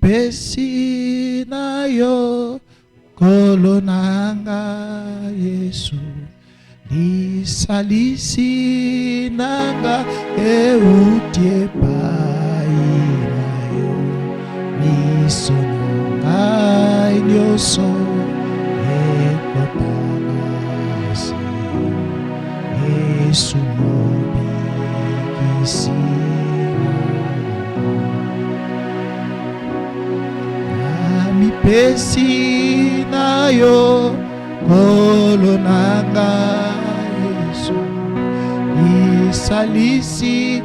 pesi na yo kolo nanga Yesu lisalisi nanga eutie pai na yo miso nanga nyoso ekotangasi Yesu mobikisi pesi na yo kolo nanga Yesu isalisi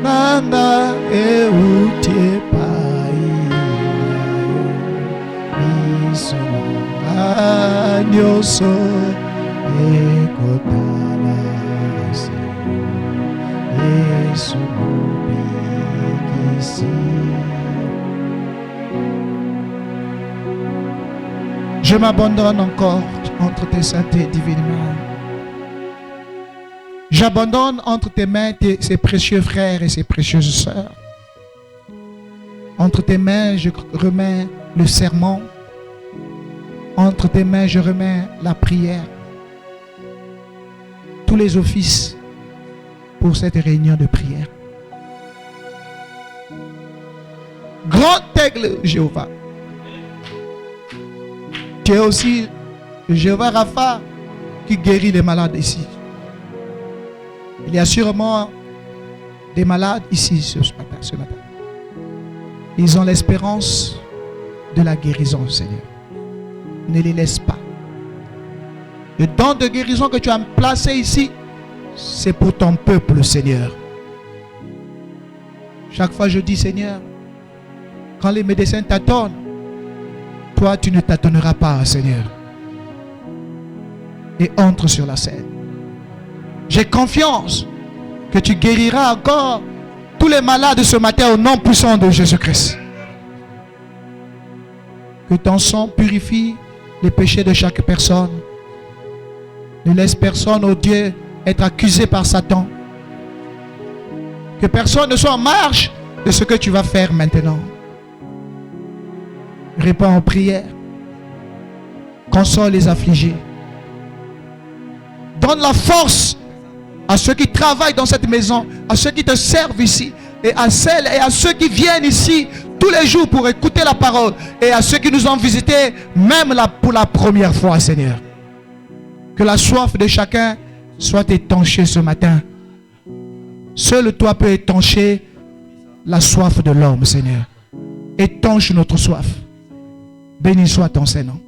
nanga eutie pai na yo miso nanga nyoso ekotalasi Yesu mobikisi. Je m'abandonne encore entre tes saintes et divines mains. J'abandonne entre tes mains ces précieux frères et ces précieuses sœurs. Entre tes mains, je remets le sermon. Entre tes mains, je remets la prière. Tous les offices pour cette réunion de prière. Grand aigle, Jéhovah. Tu es aussi Jéhovah Rapha qui guérit les malades ici. Il y a sûrement des malades ici ce matin. Ils ont l'espérance de la guérison, Seigneur. Ne les laisse pas. Le don de guérison que tu as placé ici, c'est pour ton peuple, Seigneur. Chaque fois je dis, Seigneur, quand les médecins t'attendent, toi, tu ne t'attendras pas, Seigneur. Et entre sur la scène. J'ai confiance que tu guériras encore tous les malades ce matin au nom puissant de Jésus-Christ. Que ton sang purifie les péchés de chaque personne. Ne laisse personne, oh Dieu, être accusé par Satan. Que personne ne soit en marge de ce que tu vas faire maintenant. Réponds en prière. Console les affligés. Donne la force à ceux qui travaillent dans cette maison, à ceux qui te servent ici, et à celles et à ceux qui viennent ici tous les jours pour écouter la parole, et à ceux qui nous ont visités même là pour la première fois, Seigneur. Que la soif de chacun soit étanchée ce matin. Seul toi peux étancher la soif de l'homme, Seigneur. Étanche notre soif. Béni soit ton Saint-Nom.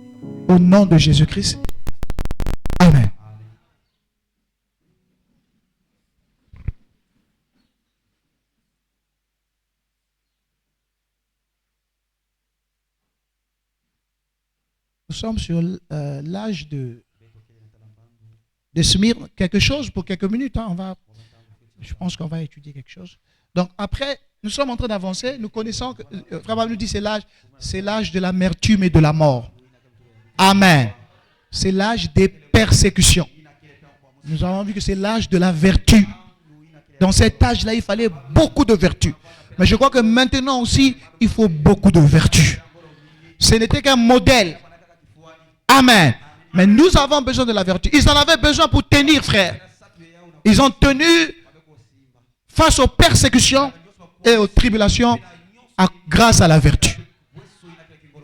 Au nom de Jésus-Christ. Amen. Nous sommes sur l'âge de Smyrne. Quelque chose pour quelques minutes. Je pense qu'on va étudier quelque chose. Donc après, nous sommes en train d'avancer. Nous connaissons que Frère Abraham nous dit c'est l'âge de l'amertume et de la mort. Amen. C'est l'âge des persécutions. Nous avons vu que c'est l'âge de la vertu. Dans cet âge-là, il fallait beaucoup de vertu. Mais je crois que maintenant aussi, il faut beaucoup de vertu. Ce n'était qu'un modèle. Amen. Mais nous avons besoin de la vertu. Ils en avaient besoin pour tenir, frère. Ils ont tenu face aux persécutions et aux tribulations grâce à la vertu.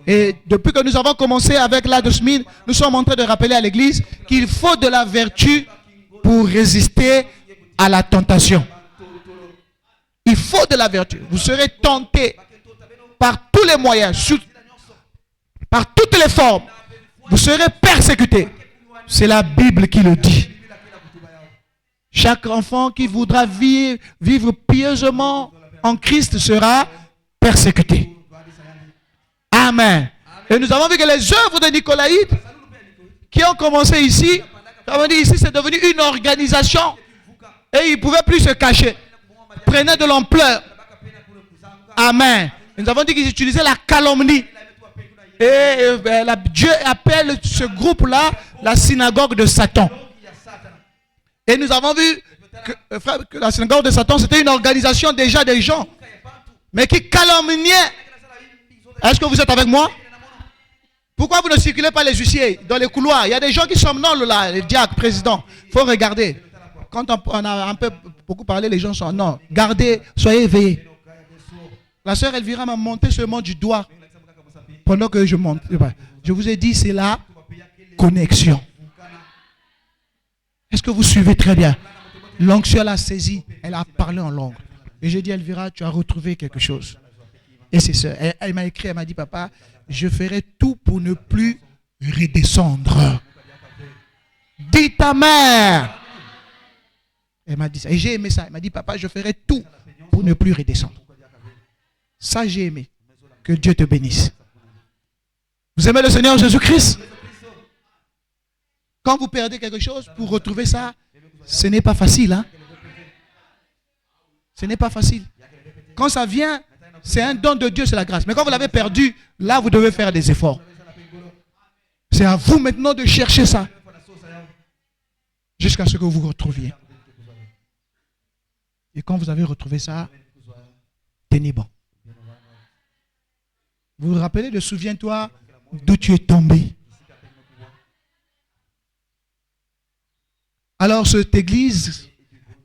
Et depuis que nous avons commencé avec l'âge de Smyrne, nous sommes en train de rappeler à l'église qu'il faut de la vertu pour résister à la tentation. Il faut de la vertu. Vous serez tentés par tous les moyens, par toutes les formes. Vous serez persécutés. C'est la Bible qui le dit. Chaque enfant qui voudra vivre pieusement en Christ sera persécuté. Amen. Et nous avons vu que les œuvres de Nicolaïde qui ont commencé ici, ici c'est devenu une organisation et ils ne pouvaient plus se cacher. Ils prenaient de l'ampleur. Amen. Et nous avons dit qu'ils utilisaient la calomnie. Et Dieu appelle ce groupe-là la synagogue de Satan. Et nous avons vu que la synagogue de Satan, c'était une organisation déjà des gens, mais qui calomniaient Est-ce que vous êtes avec moi? Pourquoi vous ne circulez pas les huissiers dans les couloirs? Il y a des gens qui somnolent là, les diacres, président. Il faut regarder. Quand on a un peu beaucoup parlé, les gens sont... Non, gardez, soyez éveillés. La sœur Elvira m'a monté seulement du doigt pendant que je monte. Je vous ai dit, c'est la connexion. Est-ce que vous suivez très bien? L'onction l'a saisi. Elle a parlé en langue. Et j'ai dit, Elvira, tu as retrouvé quelque chose. Et c'est ça. Elle m'a écrit, elle m'a dit, papa, je ferai tout pour ne plus redescendre. Dis ta mère. Elle m'a dit ça. Et j'ai aimé ça. Elle m'a dit, papa, je ferai tout pour ne plus redescendre. Ça, j'ai aimé. Que Dieu te bénisse. Vous aimez le Seigneur Jésus-Christ? Quand vous perdez quelque chose, pour retrouver ça, ce n'est pas facile. Hein? Ce n'est pas facile. Quand ça vient, c'est un don de Dieu, c'est la grâce. Mais quand vous l'avez perdu, là, vous devez faire des efforts. C'est à vous maintenant de chercher ça. Jusqu'à ce que vous retrouviez. Et quand vous avez retrouvé ça, tenez bon. Vous vous rappelez de souviens-toi d'où tu es tombé. Alors cette église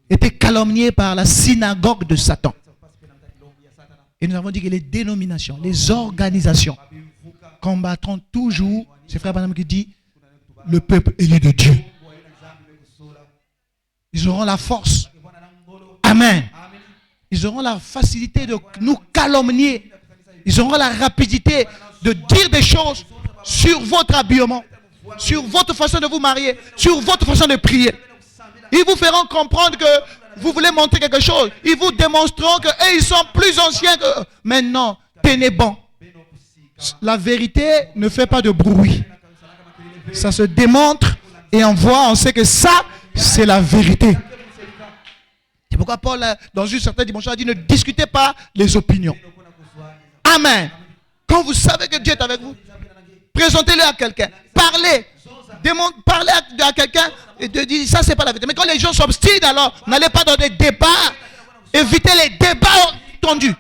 était calomniée par la synagogue de Satan. Et nous avons dit que les dénominations, les organisations combattront toujours, c'est Frère Branham qui dit, le peuple élu de Dieu. Ils auront la force. Amen. Ils auront la facilité de nous calomnier. Ils auront la rapidité de dire des choses sur votre habillement, sur votre façon de vous marier, sur votre façon de prier. Ils vous feront comprendre que vous voulez montrer quelque chose. Ils vous démontreront que ils sont plus anciens que... Mais non, tenez bon. La vérité ne fait pas de bruit. Ça se démontre et on voit, on sait que ça, c'est la vérité. C'est pourquoi Paul, dans une certaine dimension, a dit ne discutez pas les opinions. Amen. Quand vous savez que Dieu est avec vous, présentez-le à quelqu'un. Parlez. Parlez à quelqu'un et de dire ça, c'est pas la vérité. Mais quand les gens s'obstinent, alors n'allez pas dans des débats. Évitez les débats tendus.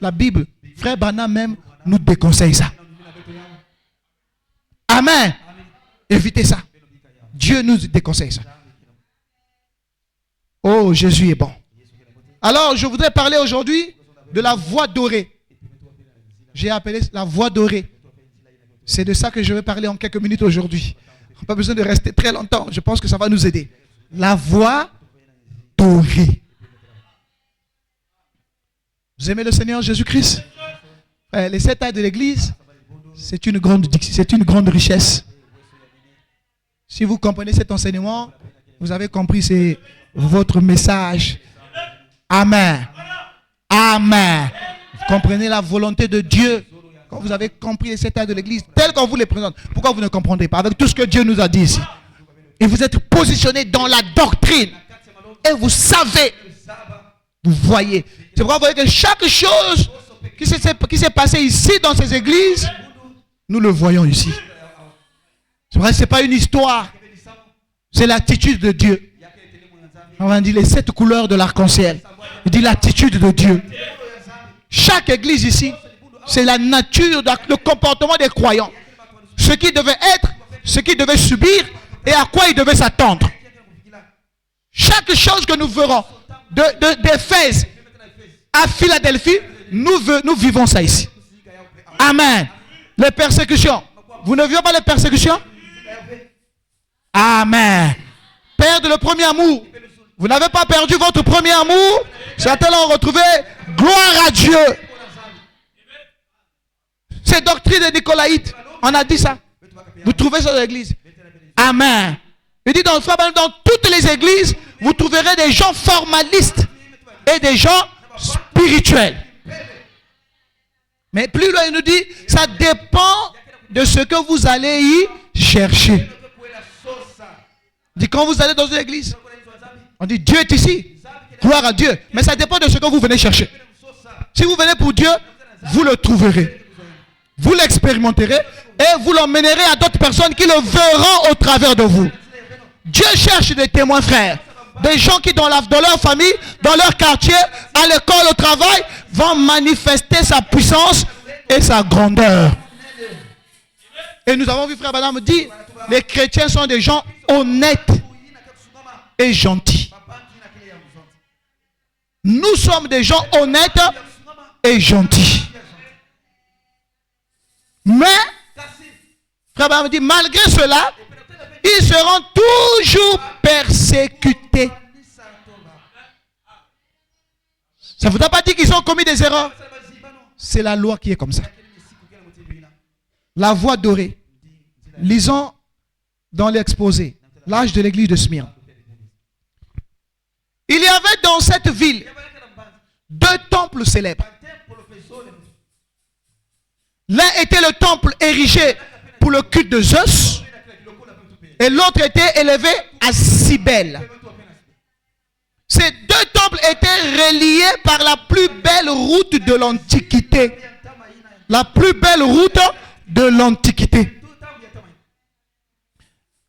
La Bible, Frère Branham même, nous déconseille ça. Amen. Évitez ça. Dieu nous déconseille ça. Oh, Jésus est bon. Alors, je voudrais parler aujourd'hui de la voie dorée. J'ai appelé la voie dorée. C'est de ça que je vais parler en quelques minutes aujourd'hui. On n'a pas besoin de rester très longtemps. Je pense que ça va nous aider. La voie dorée. Vous aimez le Seigneur Jésus-Christ? Les 7 tailles de l'église, c'est une grande richesse. Si vous comprenez cet enseignement, vous avez compris, c'est votre message. Amen. Amen. Vous comprenez la volonté de Dieu. Quand vous avez compris les 7 tailles de l'église, telles qu'on vous les présente, pourquoi vous ne comprenez pas avec tout ce que Dieu nous a dit ici? Et vous êtes positionné dans la doctrine. Et vous savez. Vous voyez. C'est pourquoi vous voyez que chaque chose qui s'est passée ici dans ces églises, nous le voyons ici. C'est vrai, ce n'est pas une histoire. C'est l'attitude de Dieu. On va dire les 7 couleurs de l'arc-en-ciel. Il dit l'attitude de Dieu. Chaque église ici, c'est la nature, le comportement des croyants. Ce qui devait être, ce qui devait subir et à quoi ils devaient s'attendre. Chaque chose que nous verrons d'Éphèse à Philadelphie, nous vivons ça ici. Amen. Les persécutions. Vous ne vivez pas les persécutions? Amen. Perdre le premier amour. Vous n'avez pas perdu votre premier amour. Certains l'ont retrouvé. Gloire à Dieu. C'est doctrine des Nicolaïtes. On a dit ça. Vous trouvez ça dans l'église. Amen. Il dit dans toutes les églises, vous trouverez des gens formalistes et des gens spirituels. Mais plus loin, il nous dit, ça dépend de ce que vous allez y chercher. Il dit, quand vous allez dans une église, on dit, Dieu est ici. Gloire à Dieu. Mais ça dépend de ce que vous venez chercher. Si vous venez pour Dieu, vous le trouverez. Vous l'expérimenterez et vous l'emmènerez à d'autres personnes qui le verront au travers de vous. Dieu cherche des témoins, frères. Des gens qui dans leur famille, dans leur quartier, à l'école, au travail, vont manifester sa puissance et sa grandeur. Et nous avons vu frère Branham dire, les chrétiens sont des gens honnêtes et gentils. Nous sommes des gens honnêtes et gentils. Mais, frère Branham dit, malgré cela, ils seront toujours persécutés. Ça ne veut pas dire qu'ils ont commis des erreurs. C'est la loi qui est comme ça. La voie dorée. Lisons dans l'exposé, l'âge de l'église de Smyrne. Il y avait dans cette ville 2 temples célèbres. L'un était le temple érigé pour le culte de Zeus et l'autre était élevé à Cybèle. Ces 2 temples étaient reliés par la plus belle route de l'Antiquité. La plus belle route de l'Antiquité.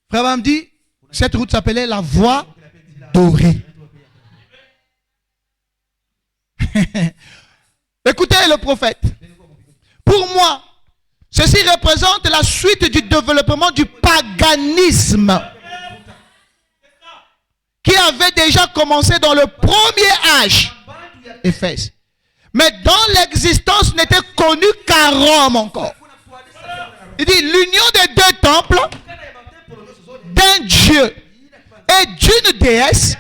Frère Branham dit, cette route s'appelait la voie dorée. Écoutez le prophète. Pour moi, ceci représente la suite du développement du paganisme qui avait déjà commencé dans le premier âge, Éphèse. Mais dont l'existence n'était connue qu'à Rome encore. Il dit l'union des 2 temples, d'un dieu et d'une déesse,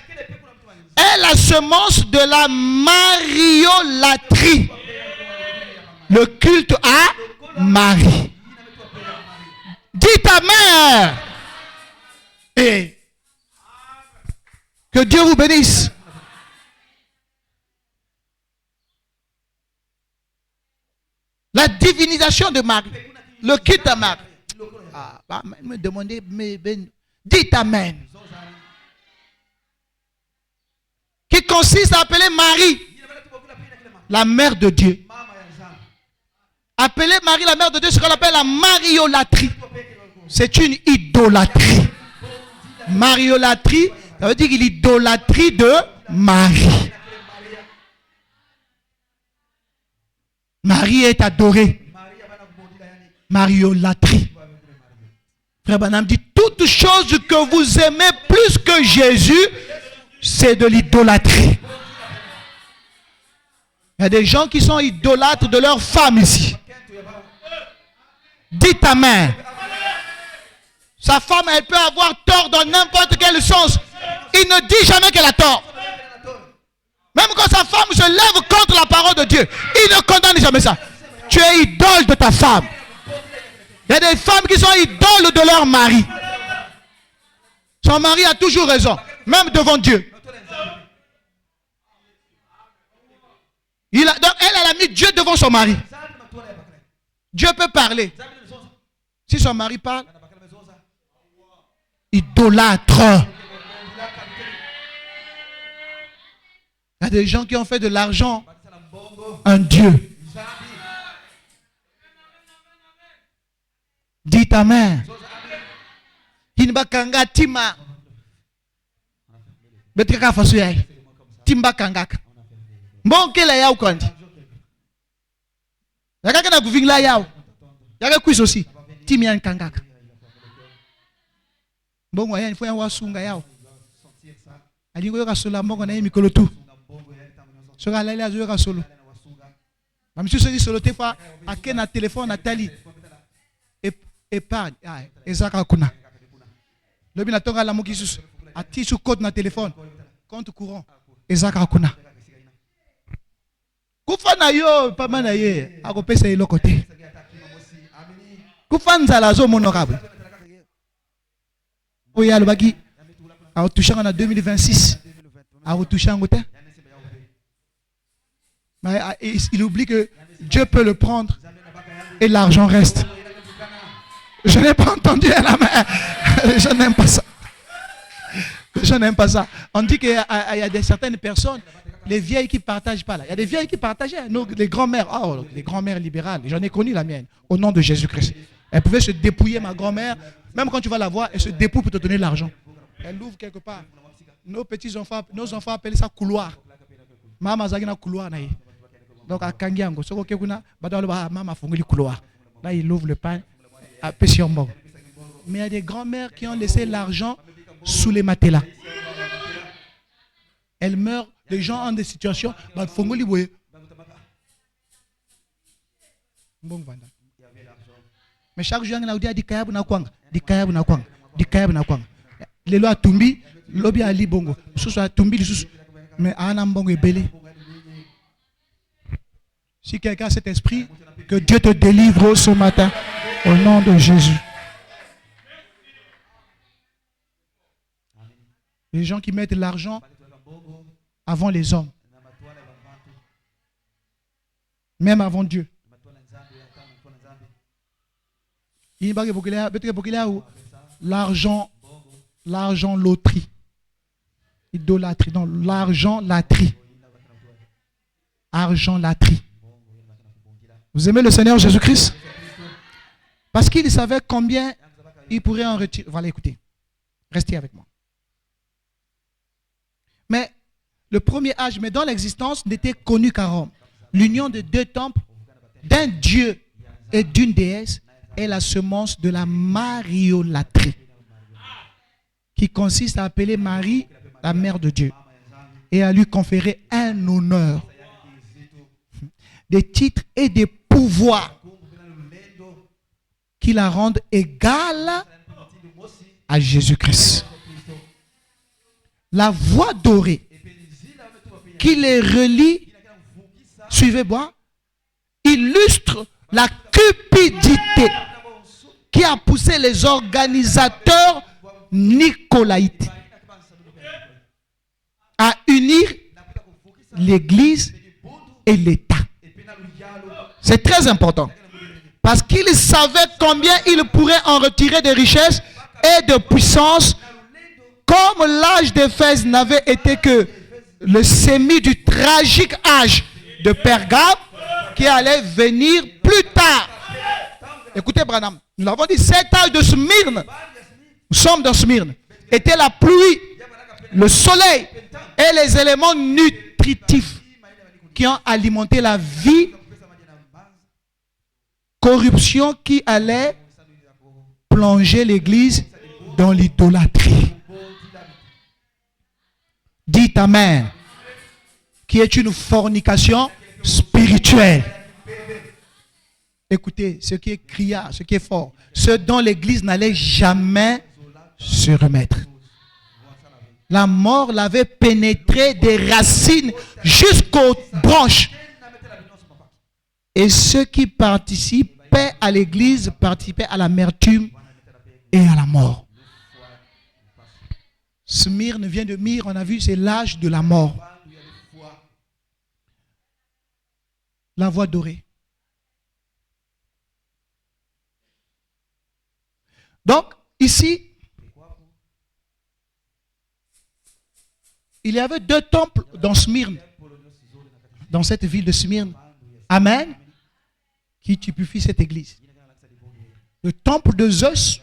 est la semence de la mariolatrie. Le culte à Marie. Dis ta mère. Et que Dieu vous bénisse. La divinisation de Marie. Le culte à Marie. Me demandez, dites amen. Qui consiste à appeler Marie la mère de Dieu. Appeler Marie la mère de Dieu, c'est ce qu'on appelle la mariolatrie. C'est une idolâtrie. Mariolatrie, ça veut dire l'idolâtrie de Marie. Marie est adorée. Mariolatrie. Frère Branham dit, toute chose que vous aimez plus que Jésus, c'est de l'idolâtrie. Il y a des gens qui sont idolâtres de leur femme ici. Dites amen. Sa femme, elle peut avoir tort dans n'importe quel sens. Il ne dit jamais qu'elle a tort. Même quand sa femme se lève contre la parole de Dieu, il ne condamne jamais ça. Tu es idole de ta femme. Il y a des femmes qui sont idoles de leur mari. Son mari a toujours raison, même devant Dieu. Donc elle a mis Dieu devant son mari. Dieu peut parler. Si son mari parle, idolâtre. Il y a des gens qui ont fait de l'argent un Dieu. Dites amen. Tinbakanga tima. Betrika fasu yai. Timbakangaka. Mbonke la yao kandi. Yakaka na kuvingla yao. Yaka quiz aussi. Timian kangaka. Mbongo ya nifo ya wasunga yao. Alingo yoka sola mbongo na yemi kolotu. Soka lala zo yoka solo. Monsieur se dit solo te fa ake na téléphone Nathalie. Épargne. Ezaka kuna. Lobi na tonga la mokisus. Ati su code na téléphone. Compte courant. Ezaka kuna. Kufa na yo pama na ye akopesa eloko te. Kufa nzala zo monokable. Oya lobaki a touché en 2026. A retouché en côté. Mais il oublie que Dieu peut le prendre et l'argent reste. Je n'ai pas entendu à la main. Je n'aime pas ça. Je n'aime pas ça. On dit qu'il y a certaines personnes, les vieilles qui ne partagent pas là. Il y a des vieilles qui partageaient. Nous, les grands-mères, les grands-mères libérales. J'en ai connu la mienne, au nom de Jésus-Christ. Elle pouvait se dépouiller, ma grand-mère. Même quand tu vas la voir, elle se dépouille pour te donner l'argent. Elle l'ouvre quelque part. Nos petits-enfants, nos enfants appellent ça couloir. Maman Zagina couloir. Donc à Kangiango, là il ouvre le pain à Pessionbo. Mais il y a des grands-mères qui ont laissé l'argent sous les matelas. Elles meurent, les gens ont des situations. Mais chaque jour, on a dit Kayabu na kwanga, di Kayabu na kwanga, di Kayabu na kwanga. Les lois tumbi, lobby ali bongo. Sous a tumbi, sous. Mais anam bongo est belé. Si quelqu'un a cet esprit, que Dieu te délivre ce matin au nom de Jésus. Les gens qui mettent l'argent avant les hommes, même avant Dieu. L'argent loterie. Idolâtrie. Non, l'argent latrie. Argent latrie. Vous aimez le Seigneur Jésus-Christ? Parce qu'il savait combien il pourrait en retirer. Voilà, écoutez. Restez avec moi. Mais le premier âge, mais dans l'existence, n'était connu qu'à Rome. L'union de deux temples, d'un dieu et d'une déesse, est la semence de la mariolatrie, qui consiste à appeler Marie la mère de Dieu et à lui conférer un honneur, des titres et des pouvoirs qui la rendent égale à Jésus-Christ. La voie dorée qui les relie, suivez-moi, illustre la cupidité qui a poussé les organisateurs nicolaïtes à unir l'Église et l'État. C'est très important. Parce qu'ils savaient combien ils pourraient en retirer de richesses et de puissance, comme l'âge d'Éphèse n'avait été que le sémi du tragique âge de Pergame qui allait venir plus tard. Écoutez Branham, nous l'avons dit, cet âge de Smyrne, nous sommes dans Smyrne, était la pluie, le soleil et les éléments nutritifs qui ont alimenté la vie, corruption qui allait plonger l'Église dans l'idolâtrie. Dites Amen. Qui est une fornication spirituelle. Écoutez, ce qui est criard, ce qui est fort, ce dont l'Église n'allait jamais se remettre. La mort l'avait pénétré des racines jusqu'aux branches. Et ceux qui participaient à l'Église participaient à l'amertume et à la mort. Smyrne vient de Myre, on a vu, c'est l'âge de la mort. La voie dorée. Donc, ici, il y avait deux temples dans Smyrne, dans cette ville de Smyrne. Amen. Qui typifie cette église. Le temple de Zeus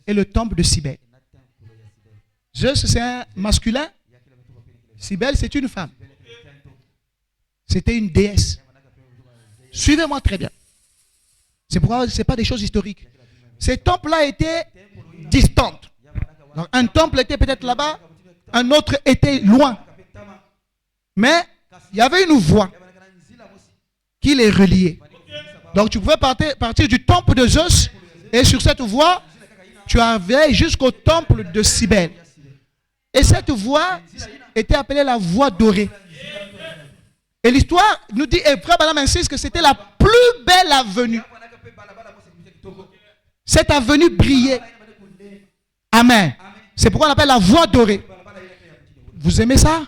et le temple de Cybèle. Zeus, c'est un masculin. Cybèle, c'est une femme. C'était une déesse. Suivez-moi très bien. C'est pourquoi ce n'est pas des choses historiques. Ces temples-là étaient distants. Donc, un temple était peut-être là-bas, un autre était loin. Mais il y avait une voie qui les reliait. Donc tu pouvais partir du temple de Zeus et sur cette voie, tu arrivais jusqu'au temple de Cybèle. Et cette voie était appelée la voie dorée. Et l'histoire nous dit, et Frère Branham insiste que c'était la plus belle avenue. Cette avenue brillait. Amen. C'est pourquoi on appelle la voie dorée. Vous aimez ça?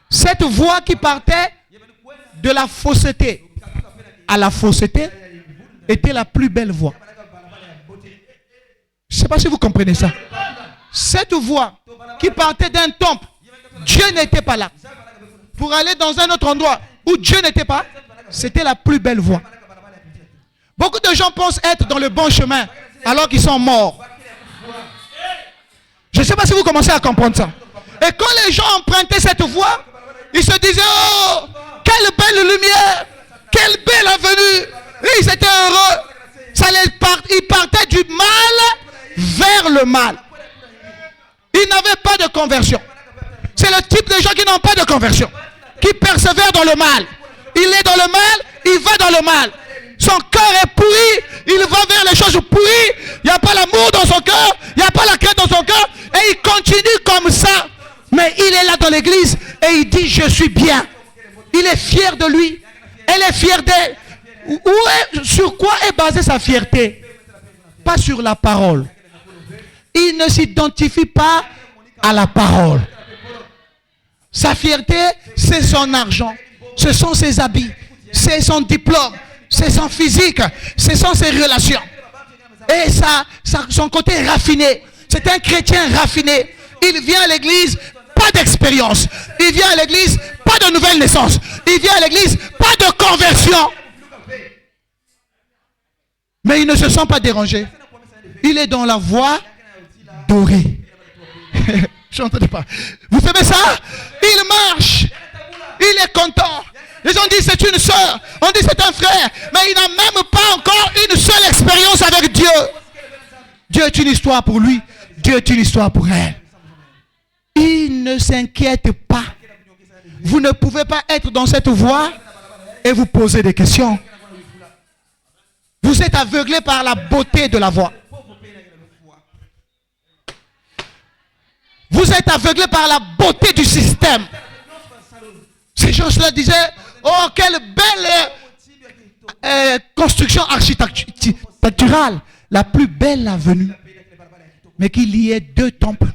Cette voie qui partait de la fausseté à la fausseté était la plus belle voie. Je ne sais pas si vous comprenez ça. Cette voie qui partait d'un temple, Dieu n'était pas là. Pour aller dans un autre endroit où Dieu n'était pas, c'était la plus belle voie. Beaucoup de gens pensent être dans le bon chemin alors qu'ils sont morts. Je ne sais pas si vous commencez à comprendre ça. Et quand les gens empruntaient cette voie, ils se disaient, oh, quelle belle belle lumière. Quelle belle avenue. Et ils étaient heureux. Ils partaient du mal vers le mal. Ils n'avaient pas de conversion. C'est le type de gens qui n'ont pas de conversion. Qui persévèrent dans le mal. Il est dans le mal, il va dans le mal. Son cœur est pourri, il va vers les choses pourries. Il n'y a pas l'amour dans son cœur, il n'y a pas la crainte dans son cœur. Et il continue comme ça. Mais il est là dans l'église et il dit je suis bien. Il est fier de lui. Elle est fière d'elle. Sur quoi est basée sa fierté? Pas sur la parole. Il ne s'identifie pas à la parole. Sa fierté, c'est son argent. Ce sont ses habits. C'est son diplôme. C'est son physique. Ce sont ses relations. Et son côté raffiné. C'est un chrétien raffiné. Il vient à l'église, pas d'expérience. Il vient à l'église, pas de nouvelle naissance. Il vient à l'église, pas de conversion. Mais il ne se sent pas dérangé. Il est dans la voie dorée. Je n'entendais pas. Vous savez ça? Il marche. Il est content. Les gens disent c'est une soeur. On dit c'est un frère. Mais il n'a même pas encore une seule expérience avec Dieu. Dieu est une histoire pour lui. Dieu est une histoire pour elle. Il ne s'inquiète pas. Vous ne pouvez pas être dans cette voie et vous poser des questions. Vous êtes aveuglé par la beauté de la voie. Vous êtes aveuglé par la beauté du système. Ces gens-là disaient, oh, quelle belle construction architecturale. La plus belle avenue. Mais qu'il y ait 2 temples.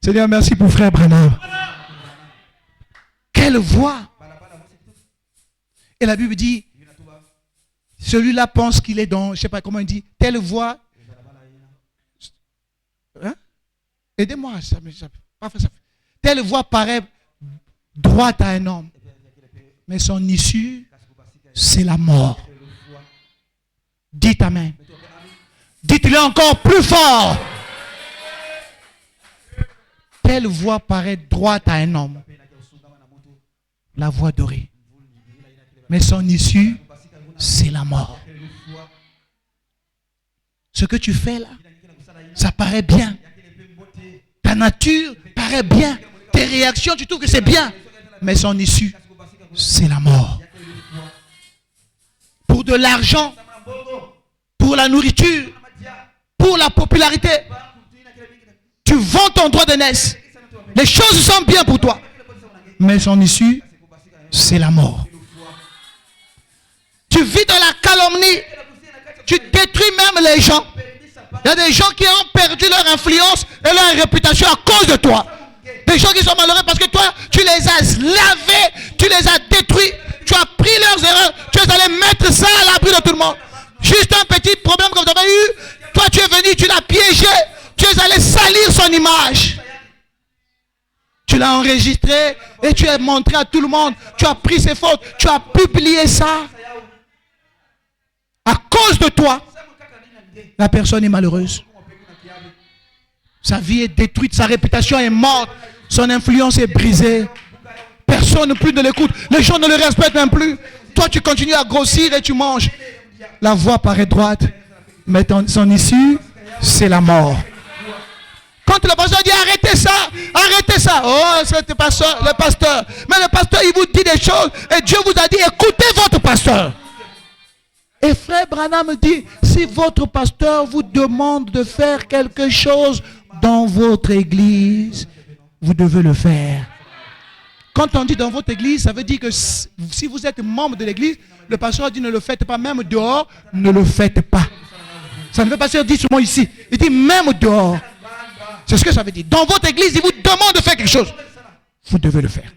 Seigneur, merci pour frère Branham. Quelle voix. Et la Bible dit, celui-là pense qu'il est dans, je ne sais pas comment il dit, telle voie. Hein? Aidez-moi. Telle voie paraît droite à un homme. Mais son issue, c'est la mort. Dites amen. Dites-le encore plus fort. Telle voie paraît droite à un homme. La voie dorée. Mais son issue, c'est la mort. Ce que tu fais là, ça paraît bien. Ta nature paraît bien. Tes réactions, tu trouves que c'est bien. Mais son issue, c'est la mort. Pour de l'argent, pour la nourriture, pour la popularité, tu vends ton droit d'aînesse. Les choses sont bien pour toi. Mais son issue, c'est la mort. Tu vis dans la calomnie. Tu détruis même les gens. Il y a des gens qui ont perdu leur influence et leur réputation à cause de toi. Des gens qui sont malheureux parce que toi, tu les as lavés, tu les as détruits, tu as pris leurs erreurs, tu es allé mettre ça à l'abri de tout le monde. Juste un petit problème que vous avez eu, toi tu es venu, tu l'as piégé, tu es allé salir son image. Tu l'as enregistré et tu as montré à tout le monde, tu as pris ses fautes, tu as publié ça. À cause de toi, la personne est malheureuse. Sa vie est détruite, sa réputation est morte, son influence est brisée. Personne plus ne l'écoute, les gens ne le respectent même plus. Toi, tu continues à grossir et tu manges. La voie paraît droite, mais son issue, c'est la mort. Quand le pasteur dit arrêtez ça. Oh, c'est le pasteur. Mais le pasteur, il vous dit des choses et Dieu vous a dit écoutez votre pasteur. Et frère Branham dit, si votre pasteur vous demande de faire quelque chose dans votre église, vous devez le faire. Quand on dit dans votre église, ça veut dire que si vous êtes membre de l'église, le pasteur dit ne le faites pas, même dehors, ne le faites pas. Ça ne veut pas dire seulement ici. Il dit même dehors. C'est ce que ça veut dire. Dans votre église, il vous demande de faire quelque chose. Vous devez le faire.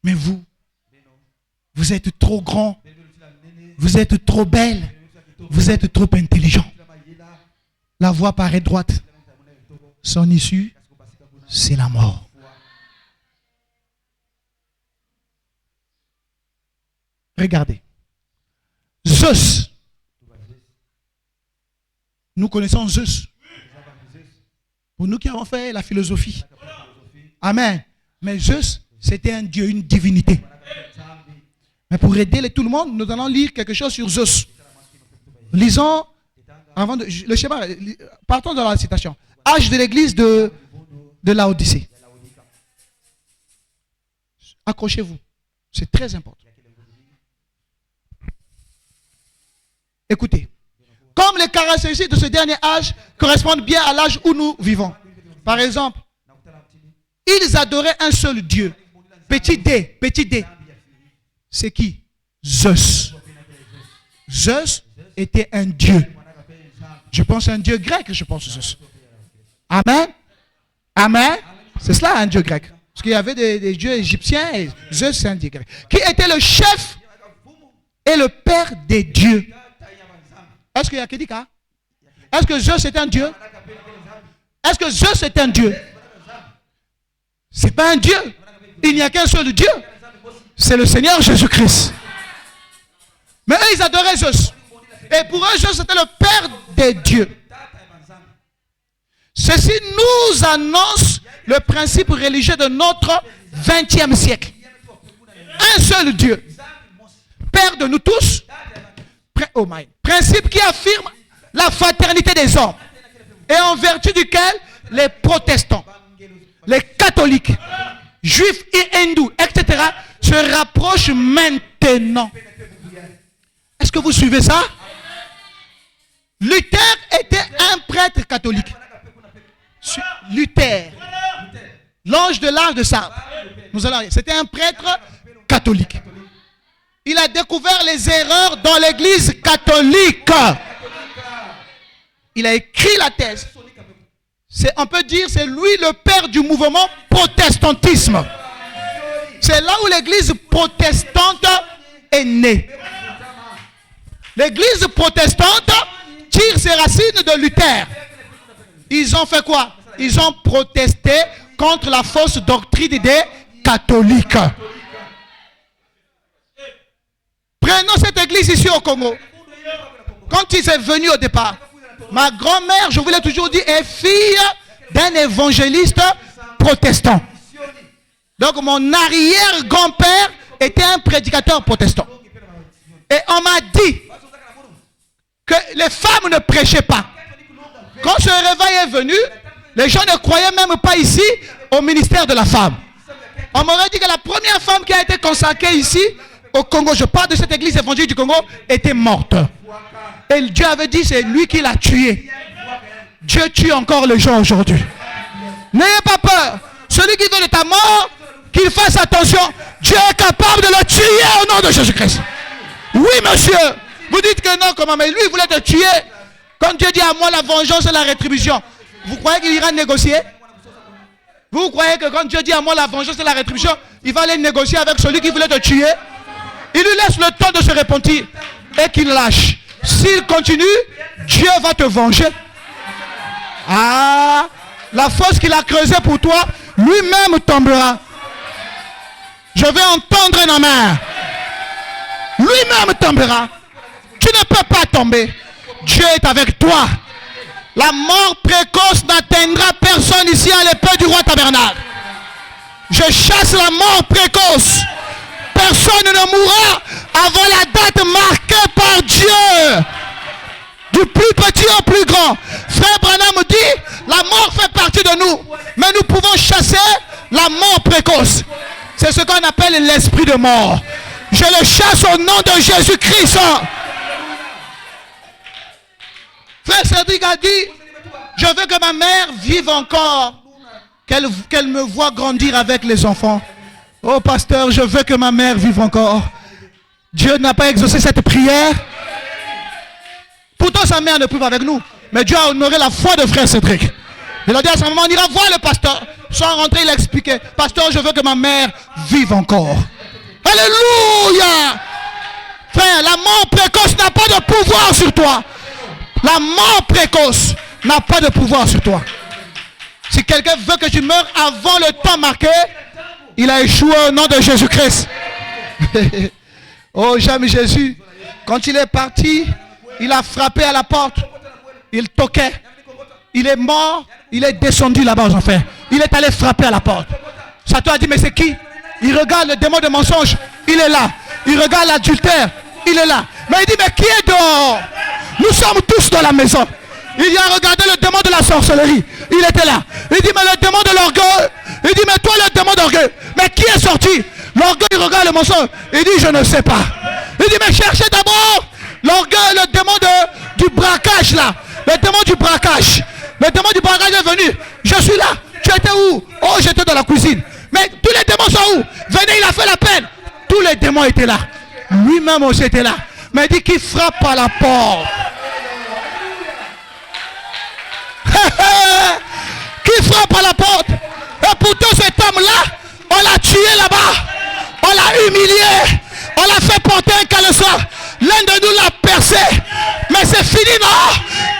Mais vous êtes trop grand, vous êtes trop belle, vous êtes trop intelligent. La voie paraît droite. Son issue, c'est la mort. Regardez. Zeus. Nous connaissons Zeus. Pour nous qui avons fait la philosophie. Amen. Mais Zeus, c'était un dieu, une divinité. Mais pour aider tout le monde, nous allons lire quelque chose sur Zeus. Lisons, avant le schéma, partons de la citation. Âge de l'église de Laodicée. Accrochez-vous. C'est très important. Écoutez. Comme les caractéristiques de ce dernier âge correspondent bien à l'âge où nous vivons. Par exemple, ils adoraient un seul Dieu. Petit D. C'est qui? Zeus. Zeus était un Dieu. Je pense à un Dieu grec, je pense à Zeus. Amen. Amen. C'est cela un Dieu grec. Parce qu'il y avait des dieux égyptiens et Zeus c'est un Dieu grec. Qui était le chef et le père des dieux. Est-ce qu'il y a qui dit ça? Est-ce que Zeus est un Dieu? Est-ce que Zeus est un Dieu? Ce n'est pas un Dieu. Il n'y a qu'un seul Dieu. C'est le Seigneur Jésus-Christ. Mais eux, ils adoraient Zeus. Et pour eux, Zeus était le père des dieux. Ceci nous annonce le principe religieux de notre 20e siècle. Un seul Dieu. Père de nous tous. Oh my. Principe qui affirme la fraternité des hommes. Et en vertu duquel les protestants, les catholiques, juifs et hindous, etc. se rapprochent maintenant. Est-ce que vous suivez ça? Luther était un prêtre catholique. Luther, l'ange de l'âge de Sardes. C'était un prêtre catholique. Il a découvert les erreurs dans l'église catholique. Il a écrit la thèse. On peut dire c'est lui le père du mouvement protestantisme. C'est là où l'église protestante est née. L'église protestante tire ses racines de Luther. Ils ont fait quoi? Ils ont protesté contre la fausse doctrine des catholiques. Prenons cette église ici au Congo. Quand ils sont venus au départ, ma grand-mère, je vous l'ai toujours dit, est fille d'un évangéliste protestant. Donc mon arrière-grand-père était un prédicateur protestant. Et on m'a dit que les femmes ne prêchaient pas. Quand ce réveil est venu, les gens ne croyaient même pas ici au ministère de la femme. On m'aurait dit que la première femme qui a été consacrée ici au Congo, je parle de cette église évangélique du Congo, était morte. Et Dieu avait dit, c'est lui qui l'a tué. Dieu tue encore les gens aujourd'hui. N'ayez pas peur. Celui qui veut de ta mort, qu'il fasse attention. Dieu est capable de le tuer au nom de Jésus-Christ. Oui, monsieur. Vous dites que non, comment? Mais lui, il voulait te tuer. Quand Dieu dit à moi, la vengeance et la rétribution, vous croyez qu'il ira négocier? Vous croyez que quand Dieu dit à moi, la vengeance et la rétribution, il va aller négocier avec celui qui voulait te tuer? Il lui laisse le temps de se repentir et qu'il lâche. S'il continue, Dieu va te venger. Ah, la fosse qu'il a creusée pour toi, lui-même tombera. Je vais entendre un amen. Lui-même tombera. Tu ne peux pas tomber. Dieu est avec toi. La mort précoce n'atteindra personne ici à l'épée du roi tabernacle. Je chasse la mort précoce. Personne ne mourra avant la date marquée par Dieu. Du plus petit au plus grand. Frère Branham dit, la mort fait partie de nous. Mais nous pouvons chasser la mort précoce. C'est ce qu'on appelle l'esprit de mort. Je le chasse au nom de Jésus-Christ. Frère Cédric a dit, je veux que ma mère vive encore. Qu'elle me voie grandir avec les enfants. Oh pasteur, je veux que ma mère vive encore. Dieu n'a pas exaucé cette prière. Pourtant sa mère ne prie pas avec nous. Mais Dieu a honoré la foi de frère Cédric. Il a dit à sa maman, on ira voir le pasteur. Sans rentrer, il a expliqué, pasteur, je veux que ma mère vive encore. Alléluia. Frère, la mort précoce n'a pas de pouvoir sur toi. La mort précoce n'a pas de pouvoir sur toi. Si quelqu'un veut que tu meurs avant le temps marqué, il a échoué au nom de Jésus-Christ. Oh, j'aime Jésus. Quand il est parti, il a frappé à la porte. Il toquait. Il est mort, il est descendu là-bas aux enfers. Il est allé frapper à la porte. Satan a dit, mais c'est qui? Il regarde le démon de mensonge, il est là. Il regarde l'adultère, il est là. Mais il dit, mais qui est dehors? Nous sommes tous dans la maison. Il y a regardé le démon de la sorcellerie, il était là. Il dit, mais le démon de l'orgueil. Il dit, mais toi le démon d'orgueil, mais qui est sorti? L'orgueil, il regarde le mensonge. Il dit, je ne sais pas. Il dit, mais cherchez d'abord l'orgueil, le démon du braquage là. Le démon du braquage. Le démon du braquage est venu. Je suis là. Tu étais où? Oh, j'étais dans la cuisine. Mais tous les démons sont où? Venez, il a fait la peine. Tous les démons étaient là. Lui-même aussi était là. Mais il dit qu'il frappe à la porte. Qui frappe à la porte? Et pourtant cet homme-là, on l'a tué là-bas. On l'a humilié. On l'a fait porter un caleçon. L'un de nous l'a percé. Mais c'est fini, non?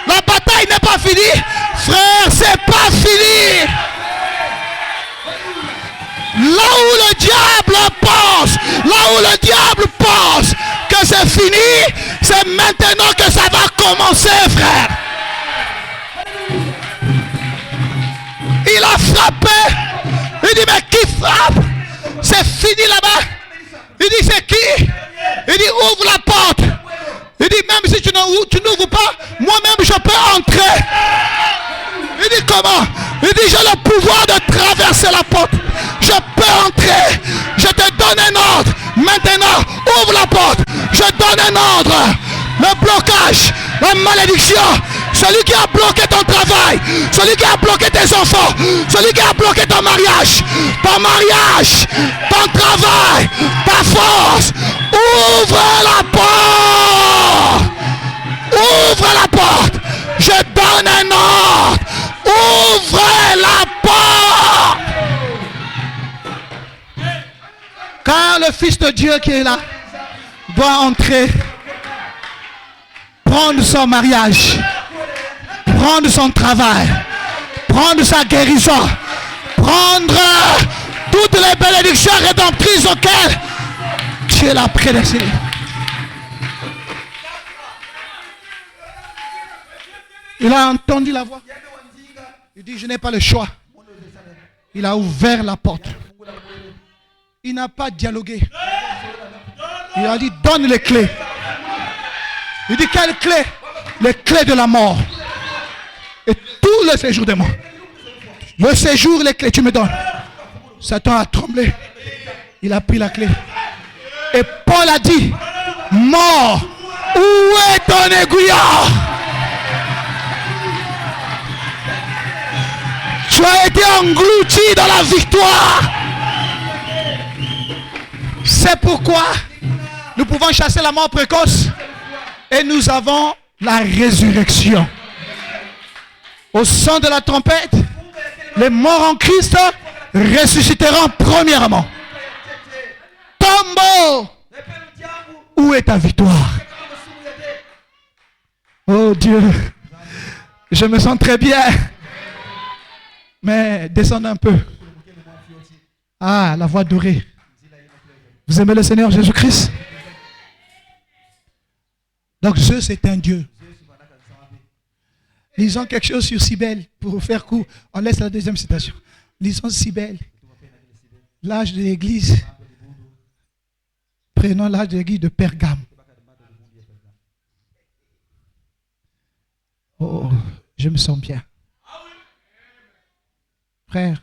La bataille n'est pas finie. Frère, c'est pas fini. Là où le diable pense que c'est fini, c'est maintenant que ça va commencer, frère. Il a frappé. Il dit, mais qui frappe? C'est fini là-bas. Il dit, c'est qui? Il dit, ouvre la porte. Il dit, même si tu n'ouvres pas, moi-même je peux entrer. Il dit, comment? Il dit, j'ai le pouvoir de traverser la porte. Je peux entrer. Je te donne un ordre. Maintenant, ouvre la porte. Je donne un ordre. Le blocage, la malédiction, celui qui a bloqué ton travail, celui qui a bloqué tes enfants, celui qui a bloqué ton mariage, ton travail, ta force, ouvre la porte. Ouvre la porte. Je donne un ordre. Ouvre la porte. Car le Fils de Dieu qui est là doit entrer, prendre son mariage, prendre son travail, prendre sa guérison, prendre toutes les bénédictions rédemptrices auxquelles Dieu l'a prédestiné. Il a entendu la voix. Il dit, je n'ai pas le choix. Il a ouvert la porte. Il n'a pas dialogué. Il a dit, donne les clés. Il dit, quelles clés? Les clés de la mort. Et tout le séjour des morts. Le séjour, les clés, tu me donnes. Satan a tremblé. Il a pris la clé. Et Paul a dit, mort, où est ton aiguillard? Tu as été englouti dans la victoire. C'est pourquoi nous pouvons chasser la mort précoce. Et nous avons la résurrection. Au son de la trompette, les morts en Christ ressusciteront premièrement. Tombeau, où est ta victoire? Oh Dieu, je me sens très bien. Mais descendez un peu. Ah, la voix dorée. Vous aimez le Seigneur Jésus-Christ? Donc Dieu, c'est un Dieu. Lisons quelque chose sur Cybèle pour faire court. On laisse la deuxième citation. Lisons Cybèle. L'âge de l'église. Prenons l'âge de l'église de Pergame. Oh, je me sens bien. Frère,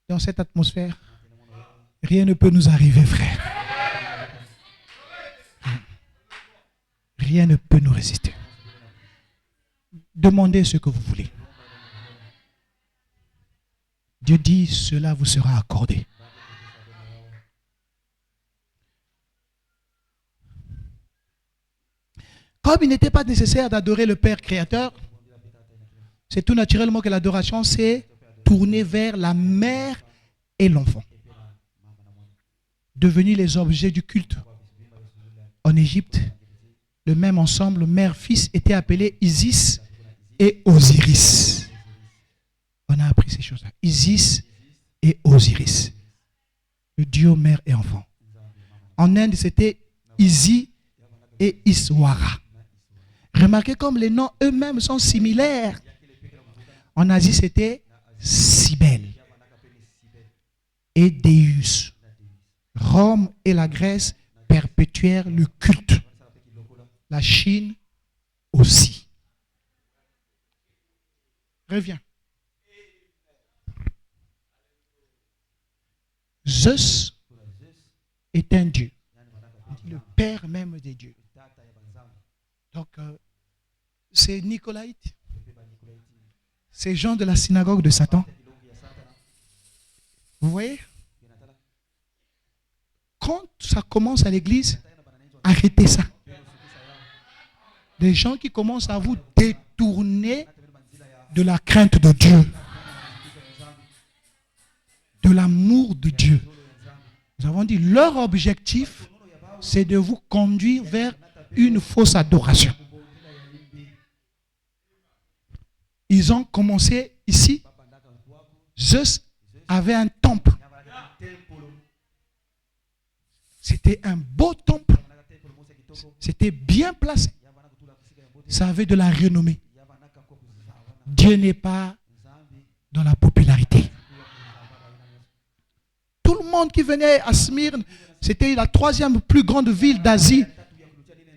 dans cette atmosphère, rien ne peut nous arriver, frère. Rien ne peut nous résister. Demandez ce que vous voulez. Dieu dit, cela vous sera accordé. Comme il n'était pas nécessaire d'adorer le Père créateur, c'est tout naturellement que l'adoration s'est tournée vers la mère et l'enfant, devenus les objets du culte. En Égypte, le même ensemble, mère-fils, était appelé Isis et Osiris. On a appris ces choses-là. Isis et Osiris. Le dieu mère et enfant. En Inde, c'était Isi et Iswara. Remarquez comme les noms eux-mêmes sont similaires. En Asie, c'était Cybèle et Déus. Rome et la Grèce perpétuèrent le culte. La Chine aussi. Reviens. Zeus est un dieu. Le père même des dieux. Donc, c'est Nicolaïte. Ces gens de la synagogue de Satan. Vous voyez? Quand ça commence à l'église, arrêtez ça. Des gens qui commencent à vous détourner de la crainte de Dieu, de l'amour de Dieu. Nous avons dit, leur objectif, c'est de vous conduire vers une fausse adoration. Ils ont commencé ici. Zeus avait un temple. C'était un beau temple. C'était bien placé. Ça avait de la renommée. Dieu n'est pas dans la popularité. Tout le monde qui venait à Smyrne, c'était la 3e plus grande ville d'Asie,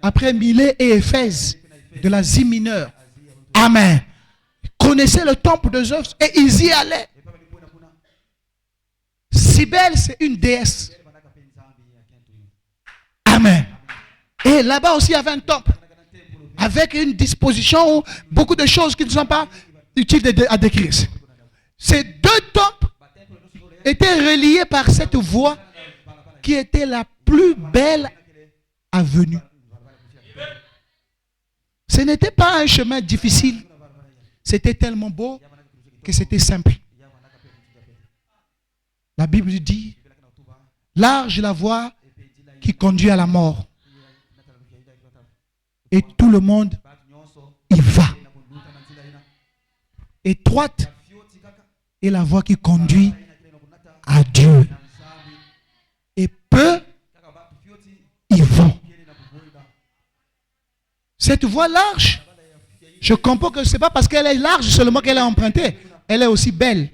après Milet et Éphèse, de l'Asie mineure. Amen. Ils connaissaient le temple de Zeus et ils y allaient. Cybèle, c'est une déesse. Amen. Et là-bas aussi, il y avait un temple. Avec une disposition, beaucoup de choses qui ne sont pas utiles à décrire. Ces deux temples étaient reliés par cette voie qui était la plus belle avenue. Ce n'était pas un chemin difficile. C'était tellement beau que c'était simple. La Bible dit, large est la voie qui conduit à la mort. Et tout le monde y va. Étroite est la voie qui conduit à Dieu. Et peu y vont. Cette voie large, je comprends que ce n'est pas parce qu'elle est large seulement qu'elle est empruntée. Elle est aussi belle.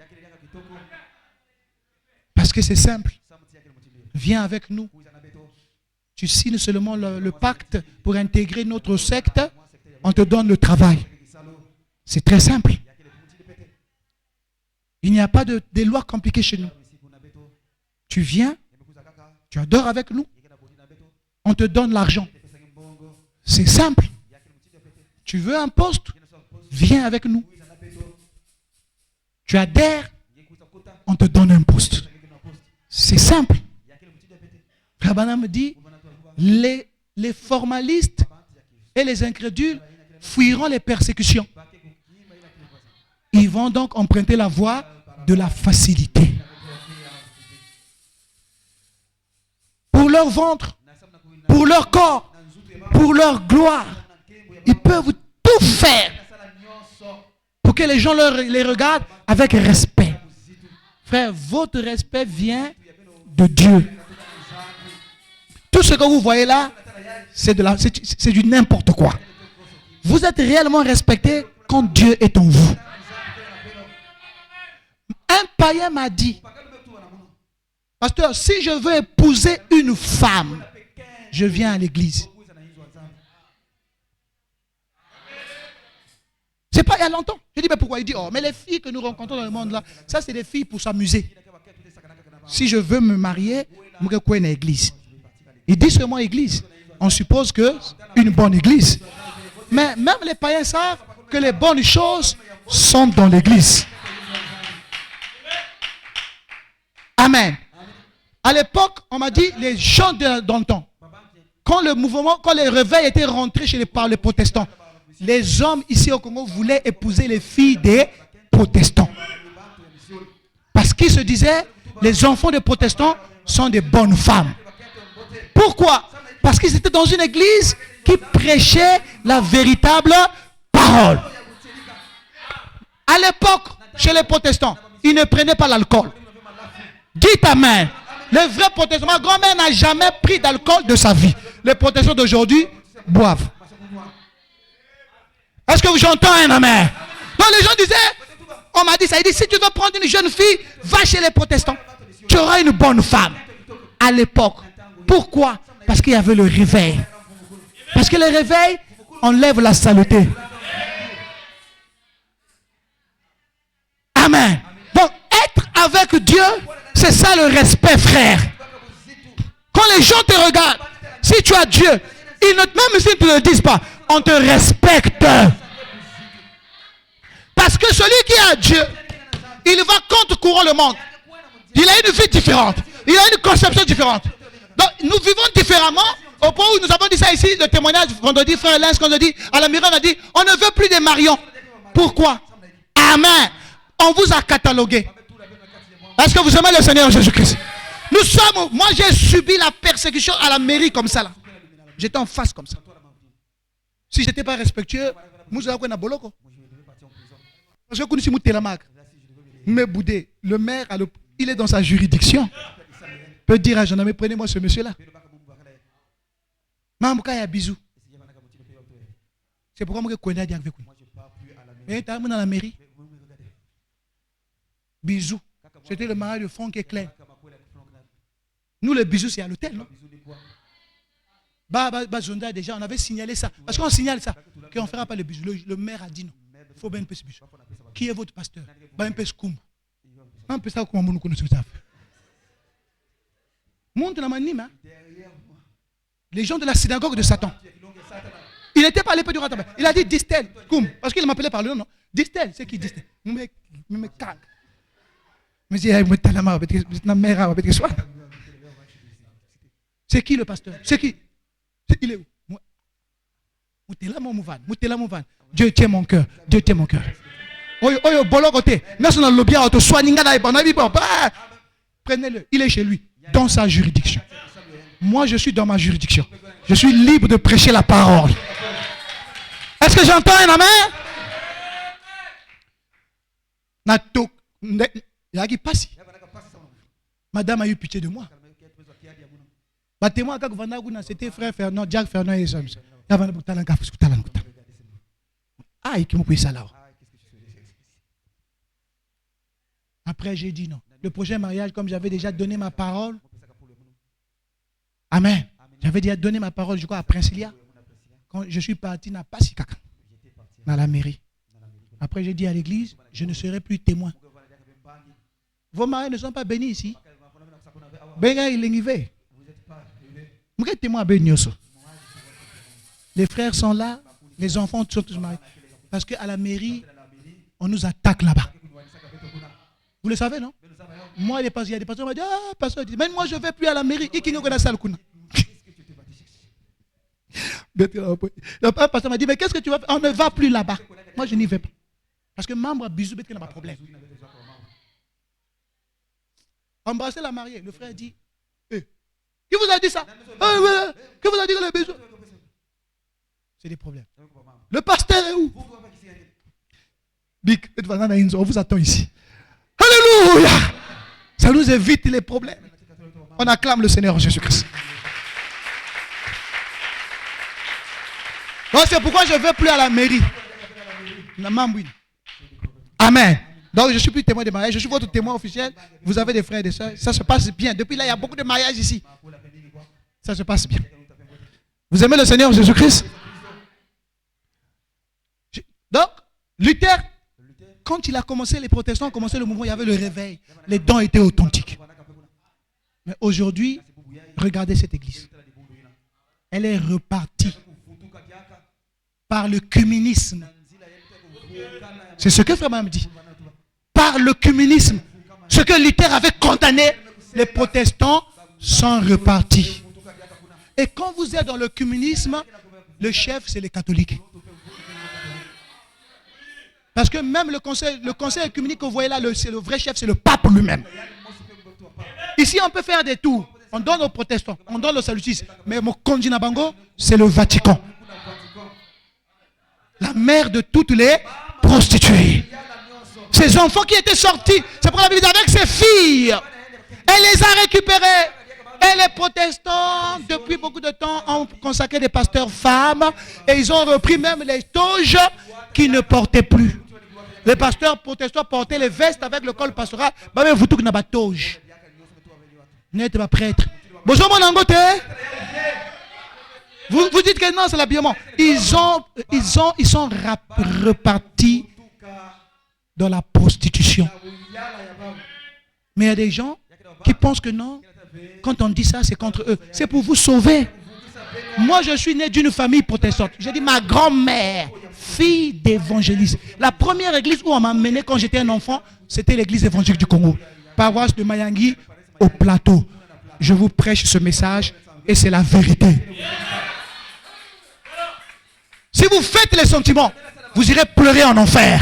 Parce que c'est simple. Viens avec nous. Tu signes seulement le pacte pour intégrer notre secte. On te donne le travail. C'est très simple. Il n'y a pas de lois compliquées chez nous. Tu viens, tu adores avec nous. On te donne l'argent. C'est simple. Tu veux un poste, viens avec nous. Tu adhères, on te donne un poste. C'est simple. Frère Branham me dit, les formalistes et les incrédules fuiront les persécutions. Ils vont donc emprunter la voie de la facilité. Pour leur ventre, pour leur corps, pour leur gloire, ils peuvent tout faire pour que les gens les regardent avec respect. Frère, votre respect vient de Dieu. Tout ce que vous voyez là, c'est du n'importe quoi. Vous êtes réellement respecté quand Dieu est en vous. Un païen m'a dit, pasteur, si je veux épouser une femme, je viens à l'église. C'est pas il y a longtemps. Je dis, mais pourquoi? Il dit, oh, mais les filles que nous rencontrons dans le monde là, ça c'est des filles pour s'amuser. Si je veux me marier, je vais à l'église. Il dit seulement église. On suppose que une bonne église. Mais même les païens savent que les bonnes choses sont dans l'église. Amen. À l'époque, on m'a dit, les gens dans le temps, quand le réveil était rentré par les protestants, les hommes ici au Congo voulaient épouser les filles des protestants. Parce qu'ils se disaient, les enfants des protestants sont des bonnes femmes. Pourquoi? Parce qu'ils étaient dans une église qui prêchait la véritable parole. À l'époque, chez les protestants, ils ne prenaient pas l'alcool. Dites amen. Le vrai protestant, ma grand-mère n'a jamais pris d'alcool de sa vie. Les protestants d'aujourd'hui boivent. Est-ce que j'entends un amen? Donc les gens disaient, On m'a dit ça. Il dit, si tu veux prendre une jeune fille, va chez les protestants. Tu auras une bonne femme. À l'époque. Pourquoi? Parce qu'il y avait le réveil. Parce que le réveil enlève la saleté. Amen. Donc, être avec Dieu, c'est ça le respect, frère. Quand les gens te regardent, si tu as Dieu, même s'ils ne te le disent pas, on te respecte. Parce que celui qui a Dieu, il va contre courant le monde. Il a une vie différente. Il a une conception différente. Donc, nous vivons différemment. Au point où nous avons dit ça ici, le témoignage vendredi, frère Lens, quand on a dit, à la mairie, on a dit, on ne veut plus des marions. Pourquoi? Amen. On vous a catalogué. Est-ce que vous aimez le Seigneur Jésus-Christ? Moi j'ai subi la persécution à la mairie comme ça là. J'étais en face comme ça. Si je n'étais pas respectueux, parce que Boudé, le maire, il est dans sa juridiction. Il peut dire à gendarme, prenez-moi ce monsieur-là. Mamouka ya bisou. C'est pourquoi moi je connais avec vous. Mais tu es dans la mairie. Bisous. C'était le mariage de Franck et Claire. Nous, les bisous, c'est à l'hôtel, non? Zonda, déjà, on avait signalé ça. Parce qu'on signale ça. Qu'on ne fera pas le bisou. Le maire a dit non. Il faut bien un peu ce bisou. Qui est votre pasteur? Un peu ce koum. Un peu ça, comment nous connaissons ça. Monte la manime. Les gens de la synagogue de Satan. Il n'était pas à l'épée du ratabin. Il a dit Distel, koum. Parce qu'il m'appelait par le nom, non? Distel, c'est qui Distel? Mais c'est qui le pasteur? C'est qui? Il est où? Dieu tient mon cœur. Dieu tient mon cœur. Prenez-le. Il est chez lui, dans sa juridiction. Moi, je suis dans ma juridiction. Je suis libre de prêcher la parole. Est-ce que j'entends un amen? Madame a eu pitié de moi. C'était frère Fernand, Jack Fernand et ça. Ah, il m'a pris ça là. Après, j'ai dit non. Le prochain mariage, comme j'avais déjà donné ma parole. Amen. J'avais déjà donné ma parole, je crois, à Prince-Elia. Quand je suis parti, n'a pas si caca. Dans la mairie. Après, j'ai dit à l'église, je ne serai plus témoin. Vos maris ne sont pas bénis ici. Les frères sont là, les enfants sont tous mariés. Parce qu'à la mairie, on nous attaque là-bas. Vous le savez, non? Moi, il y a des pasteurs qui m'ont dit, ah, pasteur, mais moi, je ne vais plus à la mairie. Le pasteur m'a dit, mais qu'est-ce que tu vas faire? On ne va plus là-bas. Moi, je n'y vais pas. Parce que membre a bisou, il n'a pas de problème. Embrasser la mariée. Le frère dit, qui vous a dit ça? Qui vous a dit que le bisou? C'est des problèmes. Le pasteur est où? On vous attend ici. Alléluia! Ça nous évite les problèmes. On acclame le Seigneur Jésus-Christ. Donc c'est pourquoi je ne vais plus à la mairie. Amen. Donc je ne suis plus témoin de mariage, je suis votre témoin officiel. Vous avez des frères et des soeurs. Ça se passe bien. Depuis là, il y a beaucoup de mariages ici. Ça se passe bien. Vous aimez le Seigneur Jésus-Christ? Donc, Luther, quand il a commencé, les protestants ont commencé le mouvement, il y avait le réveil. Les dons étaient authentiques. Mais aujourd'hui, regardez cette église. Elle est repartie par le communisme. C'est ce que Frère me dit. Par le communisme. Ce que Luther avait condamné, les protestants sont repartis. Et quand vous êtes dans le communisme, le chef, c'est les catholiques. Parce que même le conseil œcuménique que vous voyez là, le vrai chef, c'est le pape lui-même. Ici, on peut faire des tours. On donne aux protestants, on donne aux salutistes. Mais mon Kondinabango, c'est le Vatican. La mère de toutes les prostituées. Ces enfants qui étaient sortis, c'est pour la Bible avec ses filles. Elle les a récupérés. Et les protestants, depuis beaucoup de temps, ont consacré des pasteurs femmes. Et ils ont repris même les toges qui ne portaient plus. Les pasteurs protestants portaient les vestes avec le col pastoral. Bah mais vous tout n'a pas toge. N'êtes pas prêtre. Bonjour mon angote. Vous dites que non, c'est l'habillement. Ils sont repartis dans la prostitution. Mais il y a des gens qui pensent que non. Quand on dit ça, c'est contre eux. C'est pour vous sauver. Moi, je suis né d'une famille protestante. J'ai dit ma grand-mère, fille d'évangéliste. La première église où on m'a emmené quand j'étais un enfant, c'était l'église évangélique du Congo. Paroisse de Mayangi au plateau. Je vous prêche ce message et c'est la vérité. Si vous faites les sentiments, vous irez pleurer en enfer.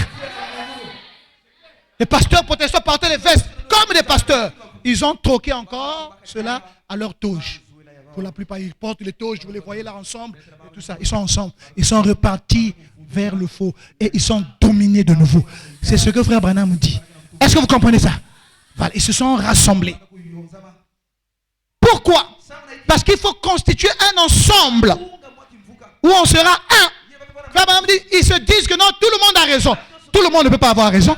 Les pasteurs protestants portaient les vestes comme des pasteurs. Ils ont troqué encore cela à leur toge. Pour la plupart, ils portent les toges, vous les voyez là ensemble, et tout ça. Ils sont ensemble. Ils sont repartis vers le faux et ils sont dominés de nouveau. C'est ce que frère Branham dit. Est-ce que vous comprenez ça? Voilà, ils se sont rassemblés. Pourquoi? Parce qu'il faut constituer un ensemble où on sera un. Frère Branham dit, ils se disent que non, tout le monde a raison. Tout le monde ne peut pas avoir raison.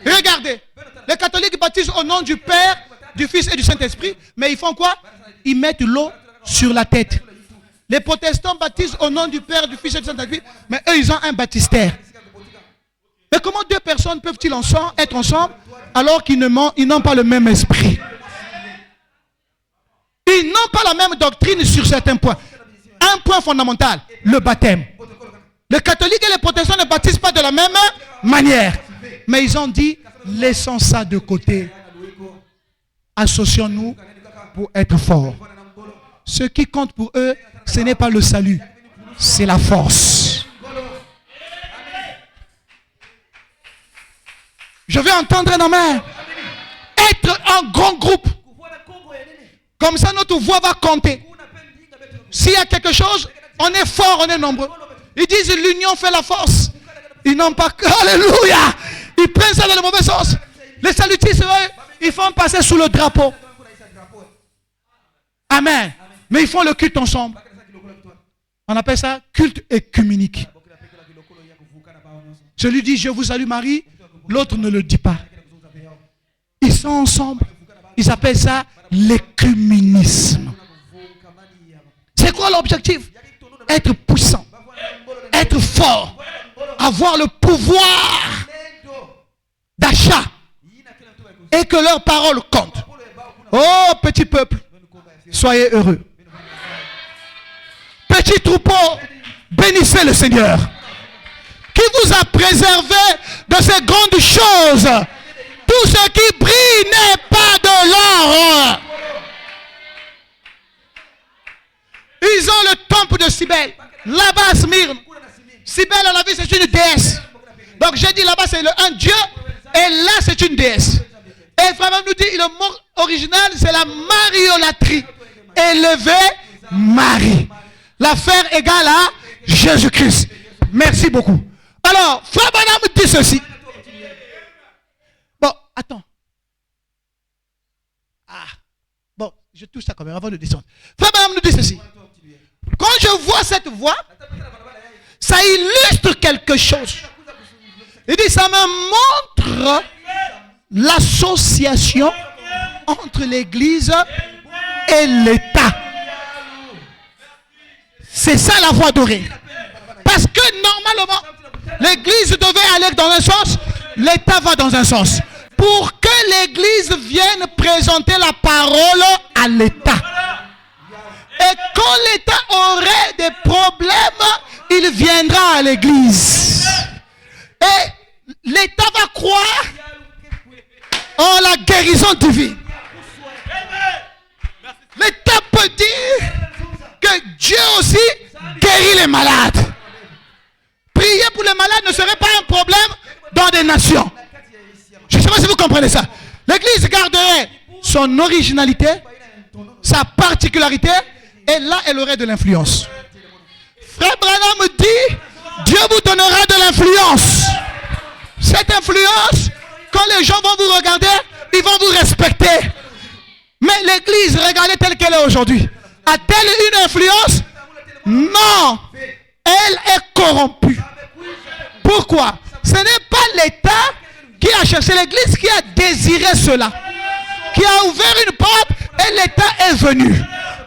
Regardez, les catholiques baptisent au nom du Père, du Fils et du Saint-Esprit, mais ils font quoi? Ils mettent l'eau sur la tête. Les protestants baptisent au nom du Père, du Fils et du Saint-Esprit, mais eux, ils ont un baptistère. Mais comment deux personnes peuvent-ils être ensemble alors qu'ils n'ont pas le même esprit? Ils n'ont pas la même doctrine sur certains points. Un point fondamental, le baptême. Les catholiques et les protestants ne baptisent pas de la même manière. Mais ils ont dit, laissons ça de côté. Associons-nous pour être forts. Ce qui compte pour eux, ce n'est pas le salut, c'est la force. Je vais entendre un amen. Être un grand groupe. Comme ça, notre voix va compter. S'il y a quelque chose, on est fort, on est nombreux. Ils disent l'union fait la force. Ils n'ont pas... Alléluia! Ils prennent ça dans le mauvais sens. Les salutistes, ils font passer sous le drapeau. Amen. Mais ils font le culte ensemble. On appelle ça culte écuménique. Celui dit je vous salue Marie, l'autre ne le dit pas. Ils sont ensemble. Ils appellent ça l'écuménisme. C'est quoi l'objectif? Être puissant, être fort, avoir le pouvoir d'achat et que leurs paroles comptent. Oh petit peuple, soyez heureux. Petit troupeau, bénissez le Seigneur qui vous a préservé de ces grandes choses. Tout ce qui brille n'est pas de l'or. Ils ont le temple de Cybèle. Là-bas à Smyrne. Cybèle, on a vu, c'est une déesse. Donc j'ai dit là-bas, c'est un dieu. Et là, c'est une déesse. Et vraiment nous dit, le mot original, c'est la mariolâtrie. Élever Marie. L'affaire égale à Jésus-Christ. Merci beaucoup. Alors, Frère Branham dit ceci. Bon, attends. Bon, je touche ça quand même avant de descendre. Frère Branham nous dit ceci. Quand je vois cette voix, ça illustre quelque chose. Il dit, ça me montre l'association entre l'Église et l'État. C'est ça la voie dorée. Parce que normalement, l'Église devait aller dans un sens, l'État va dans un sens. Pour que l'Église vienne présenter la parole à l'État. Et quand l'État aurait des problèmes, il viendra à l'Église. Et l'État va croire en la guérison divine. L'État peut dire que Dieu aussi guérit les malades. Prier pour les malades ne serait pas un problème dans des nations. Je ne sais pas si vous comprenez ça. L'Église garderait son originalité, sa particularité, et là, elle aurait de l'influence. Frère Branham dit, Dieu vous donnera de l'influence. Cette influence, quand les gens vont vous regarder, ils vont vous respecter. Mais l'Église, regardez telle qu'elle est aujourd'hui. A-t-elle une influence? Non. Elle est corrompue. Pourquoi? Ce n'est pas l'État qui a cherché, l'église qui a désiré cela, qui a ouvert une porte et l'État est venu.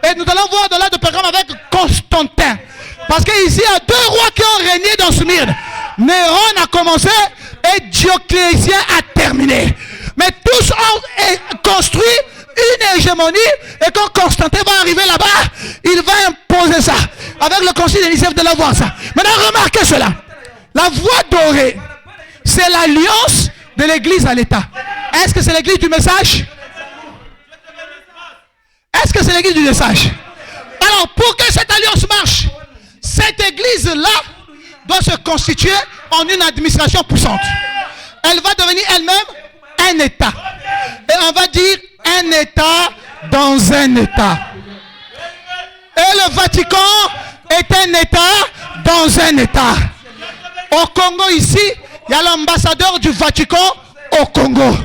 Et nous allons voir dans l'art de programme avec Constantin. Parce qu'ici, il y a deux rois qui ont régné dans Smyrne. Néron a commencé et Dioclétien a terminé. Mais tous ont construit une hégémonie. Et quand Constantin va arriver là-bas, il va imposer ça. Avec le concile de Nicée, vous allez voir ça. Maintenant, remarquez cela. La voie dorée, c'est l'alliance de l'église à l'État. Est-ce que c'est l'église du message? Est-ce que c'est l'église du message? Alors, pour que cette alliance marche, cette église-là doit se constituer en une administration puissante. Elle va devenir elle-même un État. Et on va dire un État dans un État. Et le Vatican est un État dans un État. Au Congo ici, il y a l'ambassadeur du Vatican au Congo.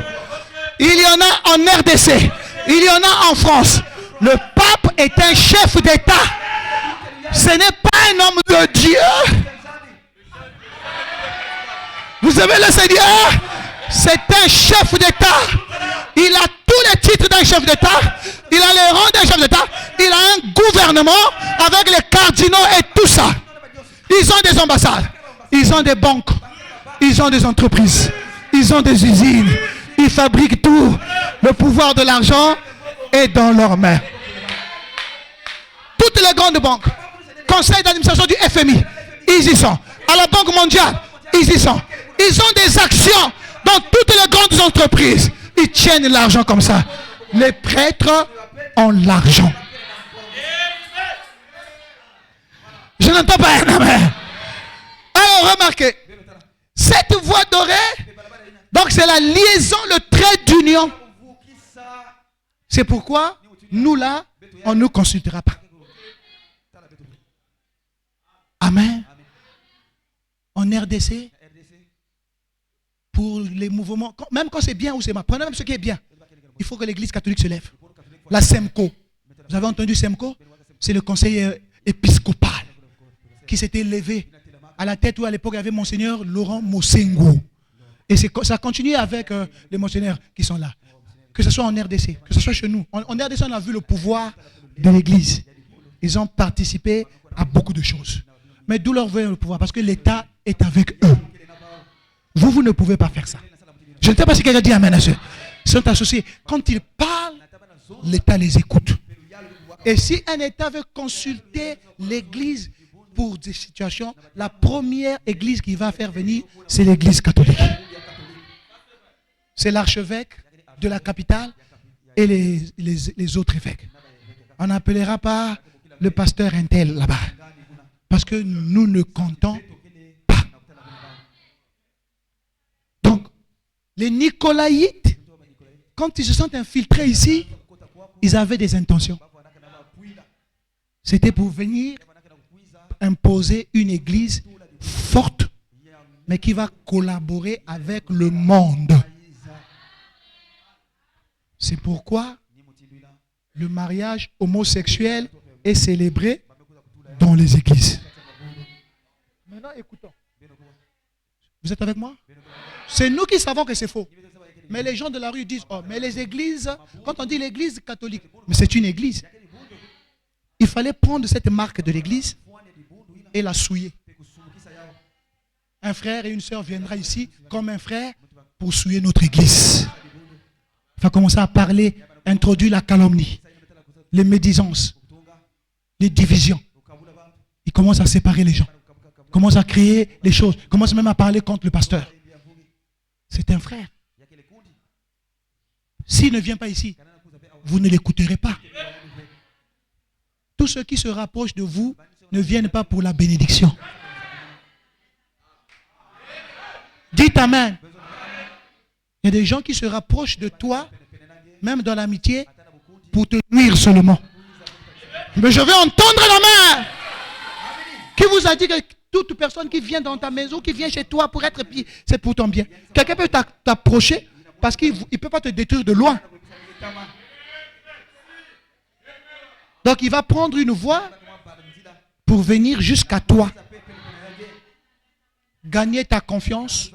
Il y en a en RDC. Il y en a en France. Le pape est un chef d'État. Ce n'est pas un homme de Dieu. Vous avez le Seigneur? C'est un chef d'État. Il a tous les titres d'un chef d'État. Il a les rangs d'un chef d'État. Il a un gouvernement avec les cardinaux et tout ça. Ils ont des ambassades. Ils ont des banques. Ils ont des entreprises. Ils ont des usines. Ils fabriquent tout. Le pouvoir de l'argent est dans leurs mains. Toutes les grandes banques, conseil d'administration du FMI, ils y sont. À la Banque mondiale, ils y sont. Ils ont des actions dans toutes les grandes entreprises. Ils tiennent l'argent comme ça. Les prêtres ont l'argent. Je n'entends pas un amen. Alors remarquez, cette voie dorée, donc c'est la liaison, le trait d'union. C'est pourquoi nous là, on ne nous consultera pas. Amen. En RDC, pour les mouvements, même quand c'est bien ou c'est mal, prenez même ce qui est bien. Il faut que l'église catholique se lève. La SEMCO. Vous avez entendu SEMCO? C'est le conseil épiscopal qui s'était levé à la tête où à l'époque il y avait Monseigneur Laurent Mosengo. Et ça continue avec les monseigneurs qui sont là. Que ce soit en RDC, que ce soit chez nous. En RDC, on a vu le pouvoir de l'église. Ils ont participé à beaucoup de choses. Mais d'où leur veut le pouvoir? Parce que l'État est avec eux. Vous ne pouvez pas faire ça. Je ne sais pas si quelqu'un dit amen à ceux. Ils sont associés. Quand ils parlent, l'État les écoute. Et si un État veut consulter l'église pour des situations, la première église qu'il va faire venir, c'est l'église catholique. C'est l'archevêque de la capitale et les autres évêques. On n'appellera pas le pasteur Intel là-bas. Parce que nous ne comptons pas. Donc, les Nicolaïtes, quand ils se sont infiltrés ici, ils avaient des intentions. C'était pour venir imposer une église forte, mais qui va collaborer avec le monde. C'est pourquoi le mariage homosexuel est célébré dans les églises. Maintenant, écoutons. Vous êtes avec moi? C'est nous qui savons que c'est faux. Mais les gens de la rue disent, oh, mais les églises, quand on dit l'église catholique, mais c'est une église. Il fallait prendre cette marque de l'église et la souiller. Un frère et une sœur viendra ici comme un frère pour souiller notre église. Il va commencer à parler, introduire la calomnie, les médisances, les divisions. Il commence à séparer les gens. Il commence à créer les choses. Il commence même à parler contre le pasteur. C'est un frère. S'il ne vient pas ici, vous ne l'écouterez pas. Tous ceux qui se rapprochent de vous ne viennent pas pour la bénédiction. Dites amen. Il y a des gens qui se rapprochent de toi, même dans l'amitié, pour te nuire seulement. Mais je vais entendre la main. Qui vous a dit que toute personne qui vient dans ta maison, qui vient chez toi pour être pire, c'est pour ton bien? Quelqu'un peut t'approcher parce qu'il ne peut pas te détruire de loin. Donc il va prendre une voie pour venir jusqu'à toi. Gagner ta confiance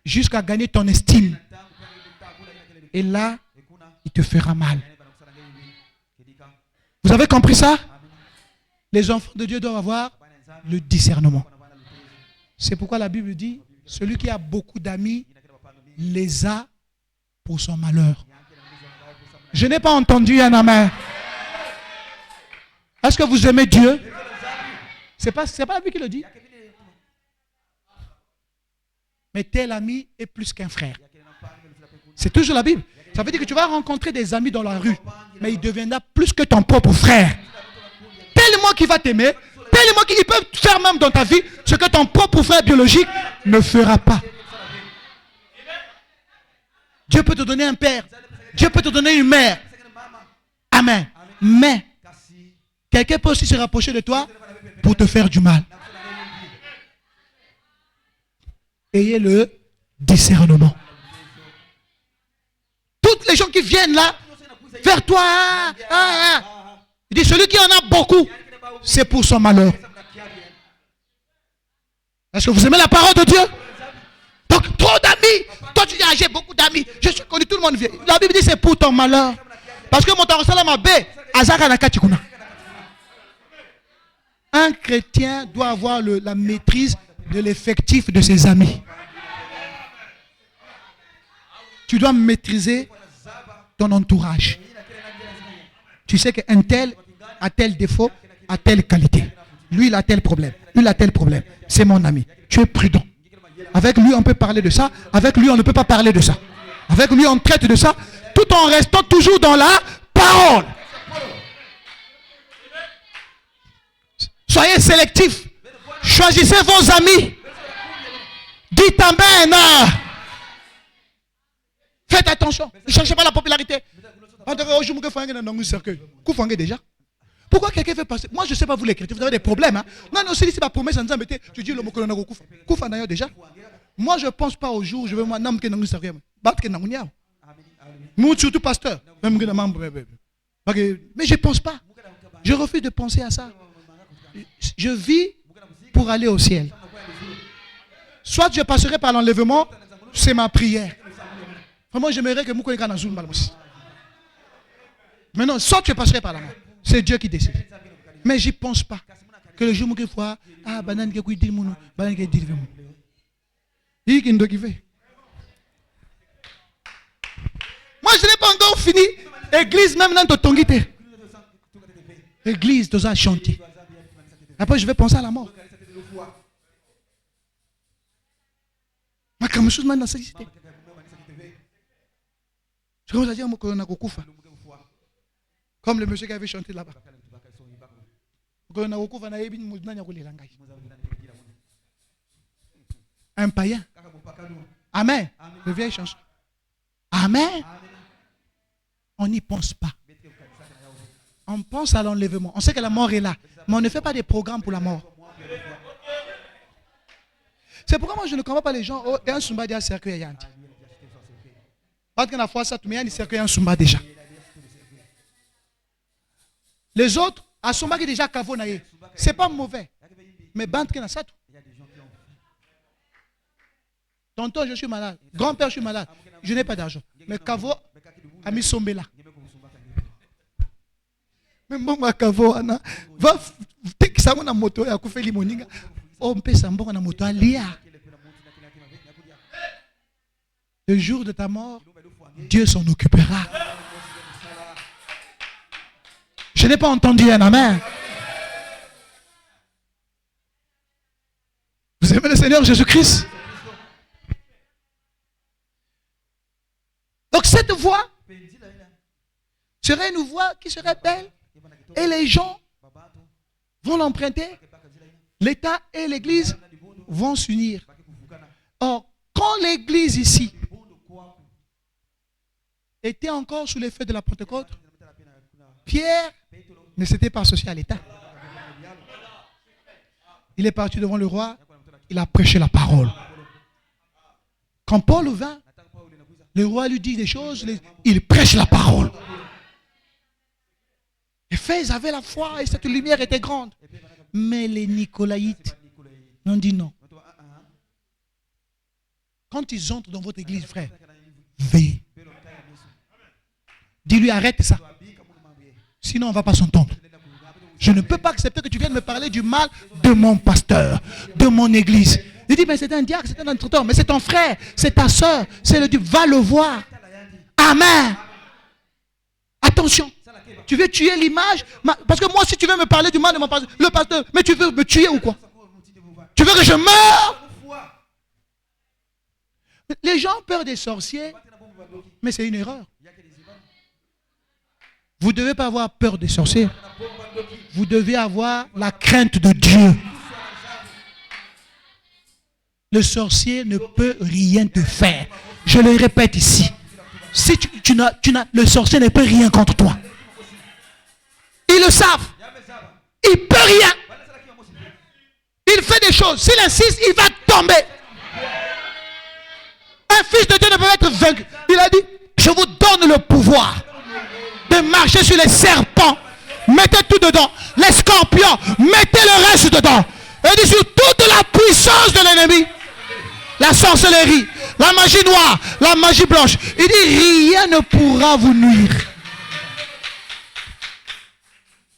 jusqu'à gagner ton estime. Et là, il te fera mal. Vous avez compris ça? Les enfants de Dieu doivent avoir le discernement. C'est pourquoi la Bible dit, celui qui a beaucoup d'amis les a pour son malheur. Je n'ai pas entendu un amen. Est-ce que vous aimez Dieu? C'est pas la Bible qui le dit. Mais tel ami est plus qu'un frère. C'est toujours la Bible. Ça veut dire que tu vas rencontrer des amis dans la rue, mais il deviendra plus que ton propre frère. Tellement qu'il va t'aimer, tellement qu'il peut faire même dans ta vie ce que ton propre frère biologique ne fera pas. Dieu peut te donner un père. Dieu peut te donner une mère. Amen. Mais quelqu'un peut aussi se rapprocher de toi pour te faire du mal. Ayez le discernement. Toutes les gens qui viennent là, vers toi, il dit celui qui en a beaucoup, c'est pour son malheur. Est-ce que vous aimez la parole de Dieu? Donc, trop d'amis. Toi, tu dis, j'ai beaucoup d'amis. Je suis connu, tout le monde vient. La Bible dit, c'est pour ton malheur. Parce que mon tarosala m'a bé. Un chrétien doit avoir la maîtrise de l'effectif de ses amis. Tu dois maîtriser ton entourage. Tu sais qu'un tel a tel défaut, a telle qualité. Lui, il a tel problème. Lui, il a tel problème. C'est mon ami. Tu es prudent. Avec lui, on peut parler de ça. Avec lui, on ne peut pas parler de ça. Avec lui, on traite de ça. Tout en restant toujours dans la parole. Soyez sélectifs. Choisissez vos amis. Dites amen. Faites attention. Ne cherchez pas la popularité. Déjà. Pourquoi quelqu'un fait passer? Moi, je ne sais pas vous les chrétiens, vous avez des problèmes. Hein? Non, non, c'est pas promesse en disant, tu dis le mot que l'on a Koufa d'ailleurs déjà. Moi, je ne pense pas au jour où je vais moi, non, que nous servir. Moi, surtout pasteur. Mais je ne pense pas. Je refuse de penser à ça. Je vis pour aller au ciel. Soit je passerai par l'enlèvement, c'est ma prière. Vraiment, j'aimerais que Moukoye Kana Zoum Balmos. Mais non, soit je passerai par la mort. C'est Dieu qui décide. Mais j'y pense pas. Que le jour où je vois, banane qui dit mon, banane qui dit mon. Il qui nous fait. Moi, je n'ai pas encore fini. Église, même dans ton tongité. Église, dans un chantier. Après, je vais penser à la mort. Ma caméra, dans cette cité. Je commence à dire qu'on a Koufa. Comme le monsieur qui avait chanté là-bas. Un païen. Amen. Le vieille chanson. Amen. On n'y pense pas. On pense à l'enlèvement. On sait que la mort est là. Mais on ne fait pas des programmes pour la mort. C'est pourquoi moi je ne comprends pas les gens. Il y a un sumba déjà cercueil yanti. Parce que la fois ça, il y a un cercueil un sumba déjà. Les autres, à sumba qui déjà kavo naïe. C'est pas mauvais. Mais bande qui n'a ça tout. Tonton, je suis malade. Grand-père, je suis malade. Je n'ai pas d'argent. Mais kavo a mis sombe là. Mais moi, kavo, va take ça na moto ya kufe limoninga. On peut s'embora na moto alia. Le jour de ta mort, Dieu s'en occupera. Je n'ai pas entendu un amen. Vous aimez le Seigneur Jésus-Christ? Donc cette voie serait une voie qui serait belle et les gens vont l'emprunter. L'État et l'Église vont s'unir. Or, quand l'Église ici était encore sous l'effet de la Pentecôte, Pierre ne s'était pas associé à l'État. Il est parti devant le roi, il a prêché la parole. Quand Paul vint, le roi lui dit des choses, il prêche la parole. Les Éphèse avaient la foi et cette lumière était grande. Mais les Nicolaïtes ont dit non. Quand ils entrent dans votre église, frère, veillez. Dis-lui, arrête ça. Sinon, on ne va pas s'entendre. Je ne peux pas accepter que tu viennes me parler du mal de mon pasteur, de mon église. Il dit, mais c'est un diacre, c'est un instructeur, mais c'est ton frère, c'est ta soeur, c'est le Dieu. Va le voir. Amen. Attention. Tu veux tuer l'image? Parce que moi, si tu veux me parler du mal de mon pasteur, le pasteur, mais tu veux me tuer ou quoi? Tu veux que je meure? Les gens ont peur des sorciers, mais c'est une erreur. Vous ne devez pas avoir peur des sorciers. Vous devez avoir la crainte de Dieu. Le sorcier ne peut rien te faire. Je le répète ici. Si le sorcier ne peut rien contre toi. Ils le savent. Il ne peut rien. Il fait des choses. S'il insiste, il va tomber. Un fils de Dieu ne peut pas être vaincu. Il a dit, je vous donne le pouvoir de marcher sur les serpents. Mettez tout dedans. Les scorpions, mettez le reste dedans. Et dit sur toute la puissance de l'ennemi. La sorcellerie, la magie noire, la magie blanche. Il dit, rien ne pourra vous nuire.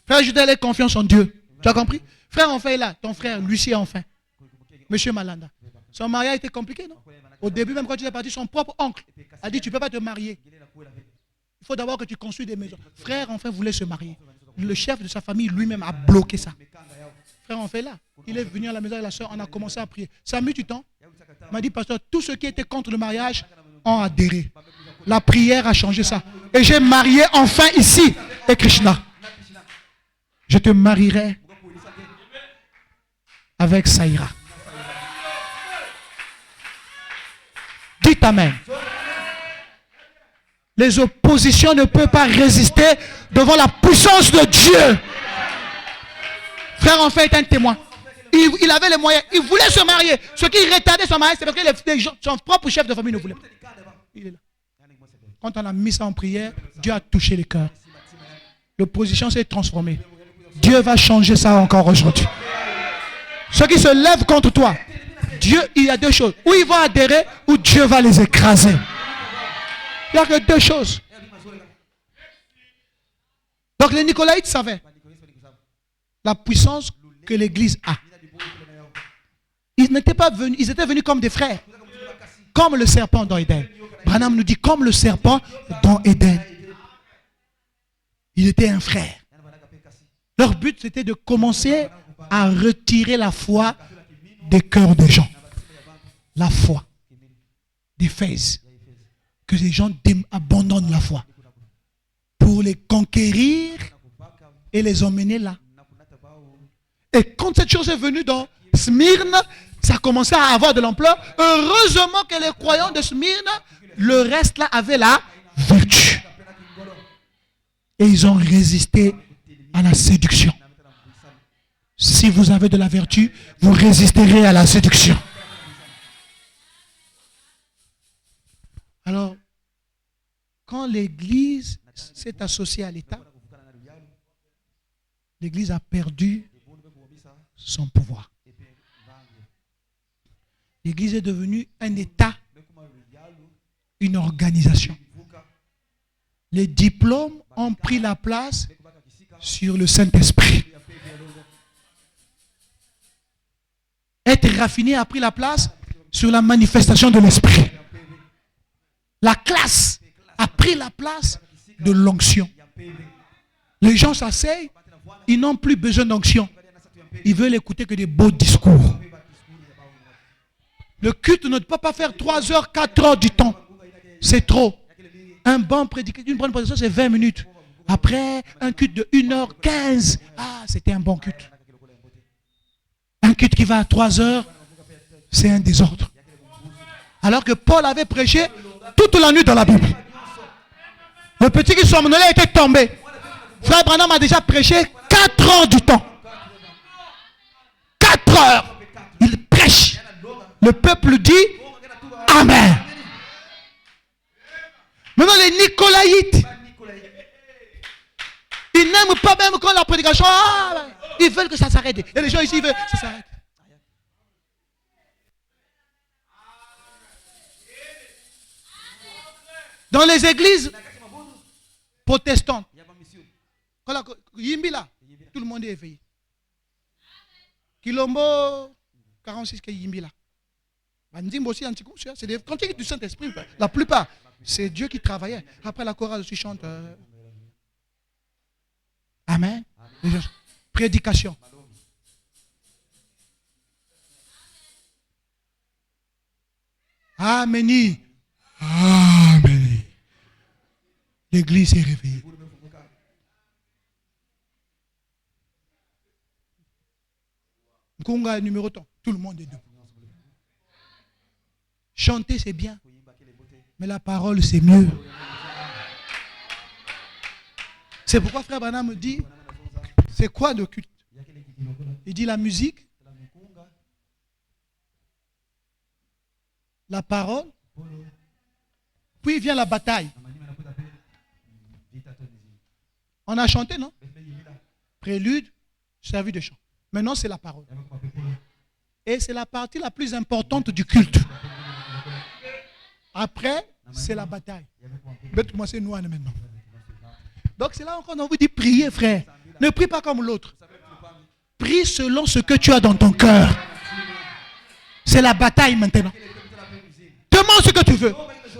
Frère, je donne confiance en Dieu. Tu as compris? Frère, enfin est là. Ton frère, Lucie, enfin. Monsieur Malanda. Son mariage était compliqué, non? Au début, même quand il est parti, son propre oncle a dit, tu ne peux pas te marier. Il faut d'abord que tu construis des maisons. Frère, enfin, voulait se marier. Le chef de sa famille lui-même a bloqué ça. Frère, on fait là. Il est venu à la maison avec la soeur, on a commencé à prier. Ça a mis du temps. Il m'a dit, pasteur, tous ceux qui étaient contre le mariage ont adhéré. La prière a changé ça. Et j'ai marié enfin ici. Et Krishna, je te marierai avec Saïra. Dites Amen. Les oppositions ne peuvent pas résister devant la puissance de Dieu. Frère, en fait, est un témoin. Il avait les moyens. Il voulait se marier. Ce qui retardait son mariage, c'est parce que son propre chef de famille ne voulait pas. Il est là. Quand on a mis ça en prière, Dieu a touché les cœurs. L'opposition s'est transformée. Dieu va changer ça encore aujourd'hui. Ceux qui se lèvent contre toi, Dieu, il y a deux choses. Ou ils vont adhérer, ou Dieu va les écraser. Il n'y a que deux choses. Donc les Nicolaïtes savaient la puissance que l'Église a. Ils n'étaient pas venus, ils étaient venus comme des frères. Comme le serpent dans Éden. Branham nous dit comme le serpent dans Éden. Il était un frère. Leur but c'était de commencer à retirer la foi des cœurs des gens. La foi. Des faits. Que les gens abandonnent la foi. Pour les conquérir et les emmener là. Et quand cette chose est venue dans Smyrne, ça a commencé à avoir de l'ampleur. Heureusement que les croyants de Smyrne, le reste là avait la vertu. Et ils ont résisté à la séduction. Si vous avez de la vertu, vous résisterez à la séduction. Alors, quand l'Église s'est associée à l'État, l'Église a perdu son pouvoir. L'Église est devenue un État, une organisation. Les diplômes ont pris la place sur le Saint-Esprit. Être raffiné a pris la place sur la manifestation de l'Esprit. La classe a pris la place de l'onction. Les gens s'asseyent, ils n'ont plus besoin d'onction. Ils veulent écouter que des beaux discours. Le culte ne peut pas faire 3 heures, 4 heures du temps. C'est trop. Un bon prédicateur, une bonne prédication, c'est 20 minutes. Après, un culte de 1h15. Ah, c'était un bon culte. Un culte qui va à 3 heures, c'est un désordre. Alors que Paul avait prêché toute la nuit dans la Bible. Le petit qui somnolait était tombé. Frère Branham a déjà prêché 4 heures du temps. 4 heures. Il prêche. Le peuple dit Amen. Maintenant les Nicolaïtes, ils n'aiment pas même quand la prédication, ils veulent que ça s'arrête. Et les gens ici veulent que ça s'arrête. Dans les églises protestantes, Yimbi là, tout le monde est éveillé. Kilombo 46 qui est Yimbi là. C'est des cantiques du Saint-Esprit. La plupart, c'est Dieu qui travaillait. Après la chorale aussi chante. Amen. Prédication. Amen. Amen. L'église est réveillée. Nkunga numéro 1. Tout le monde est debout. Chanter c'est bien. Mais la parole c'est mieux. C'est pourquoi frère Branham me dit, c'est quoi le culte? Il dit la musique, la parole, puis vient la bataille. On a chanté, non? Prélude, servi de chant. Maintenant, c'est la parole. Et c'est la partie la plus importante du culte. Après, c'est la bataille. Moi, c'est nous maintenant. Donc, c'est là qu'on a envie de prier, frère. Ne prie pas comme l'autre. Prie selon ce que tu as dans ton cœur. C'est la bataille maintenant. Demande ce que tu veux.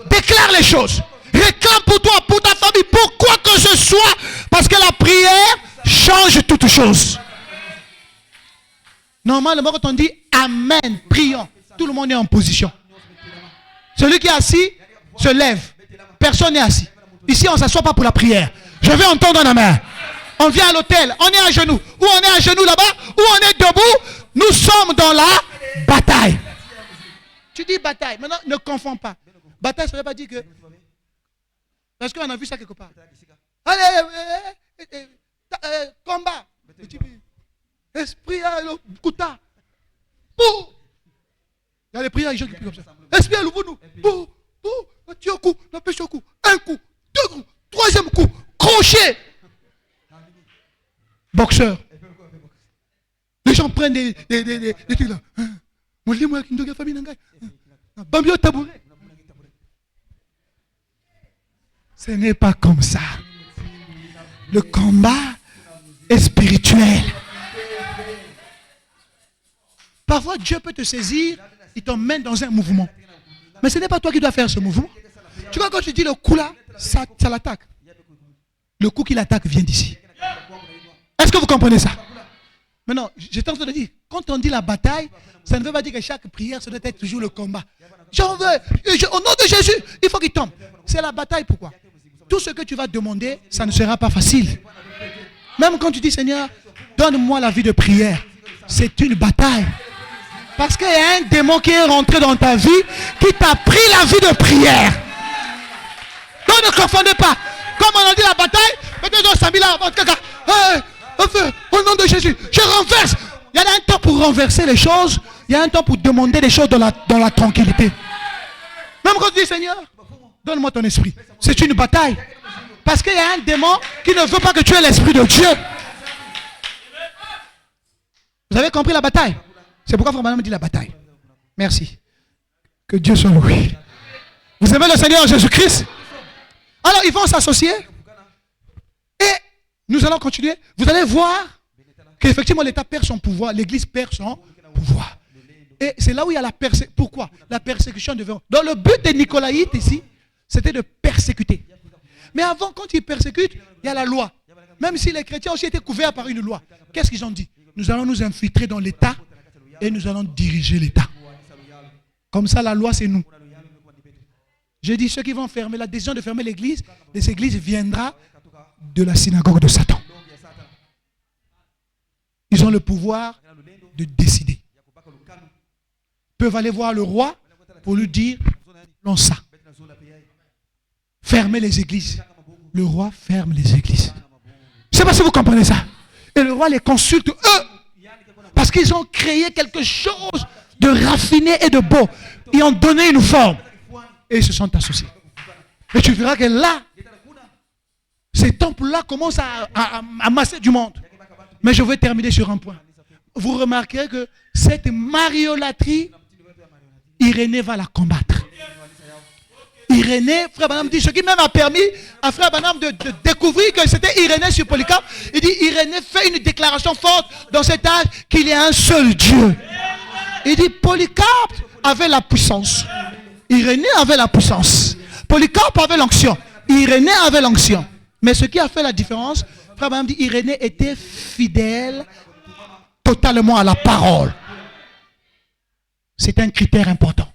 Déclare les choses. Réclame pour toi, pour ta famille, pour quoi que ce soit. Parce que la prière change toutes choses. Normalement, quand on dit Amen, prions, tout le monde est en position. Celui qui est assis se lève. Personne n'est assis. Ici, on ne s'assoit pas pour la prière. Je vais entendre un amen. On vient à l'hôtel, on est à genoux. Ou on est à genoux là-bas, ou on est debout. Nous sommes dans la bataille. Tu dis bataille. Maintenant, ne confonds pas. Bataille, ça ne veut pas dire que... Parce qu'on a vu ça quelque part. Allez, combat. Esprit, le kouta. Il y a les prières, les gens qui prient comme ça. Esprit, ouvre-nous. Tire au cou, la pêche au cou. Un coup, deux coups, troisième coup. Crochet. Boxeur. Les gens prennent des trucs là. Moi, je dis, moi, qui ne famille n'engaille. Bambio tabouret. Ce n'est pas comme ça. Le combat est spirituel. Parfois, Dieu peut te saisir, il t'emmène dans un mouvement. Mais ce n'est pas toi qui dois faire ce mouvement. Tu vois, quand tu dis le coup là, ça l'attaque. Le coup qui l'attaque vient d'ici. Est-ce que vous comprenez ça? Maintenant, j'étais en train de dire, quand on dit la bataille, ça ne veut pas dire que chaque prière, ça doit être toujours le combat. J'en veux, au nom de Jésus, il faut qu'il tombe. C'est la bataille, pourquoi? Tout ce que tu vas demander, ça ne sera pas facile. Même quand tu dis, Seigneur, donne-moi la vie de prière, c'est une bataille. Parce qu'il y a un démon qui est rentré dans ta vie, qui t'a pris la vie de prière. Donc ne confondez pas. Comme on a dit la bataille, au nom de Jésus, je renverse. Il y a un temps pour renverser les choses, il y a un temps pour demander les choses dans la tranquillité. Même quand tu dis, Seigneur, donne-moi ton esprit. C'est une bataille. Parce qu'il y a un démon qui ne veut pas que tu aies l'esprit de Dieu. Vous avez compris la bataille? C'est pourquoi Frère Branham dit la bataille. Merci. Que Dieu soit loué. Vous aimez le Seigneur Jésus-Christ? Alors ils vont s'associer. Et nous allons continuer. Vous allez voir qu'effectivement l'État perd son pouvoir. L'Église perd son pouvoir. Et c'est là où il y a la persécution. Pourquoi? La persécution devient... Donc le but des Nicolaïtes ici, c'était de persécuter. Mais avant, quand ils persécutent, il y a la loi. Même si les chrétiens aussi étaient couverts par une loi. Qu'est-ce qu'ils ont dit? Nous allons nous infiltrer dans l'État et nous allons diriger l'État. Comme ça, la loi, c'est nous. J'ai dit, ceux qui vont fermer, la décision de fermer l'église, les églises viendra de la synagogue de Satan. Ils ont le pouvoir de décider. Ils peuvent aller voir le roi pour lui dire, non ça. Fermez les églises. Le roi ferme les églises. Je ne sais pas si vous comprenez ça. Et le roi les consulte, eux. Parce qu'ils ont créé quelque chose de raffiné et de beau. Ils ont donné une forme. Et ils se sont associés. Et tu verras que là, ces temples-là commencent à amasser du monde. Mais je vais terminer sur un point. Vous remarquerez que cette mariolâtrie, Irénée va la combattre. Irénée, frère Branham dit, ce qui même a permis à frère Branham de découvrir que c'était Irénée sur Polycarpe. Il dit, Irénée fait une déclaration forte dans cet âge qu'il y a un seul Dieu. Il dit, Polycarpe avait la puissance. Irénée avait la puissance. Polycarpe avait l'onction. Irénée avait l'onction. Mais ce qui a fait la différence, frère Branham dit, Irénée était fidèle totalement à la parole. C'est un critère important.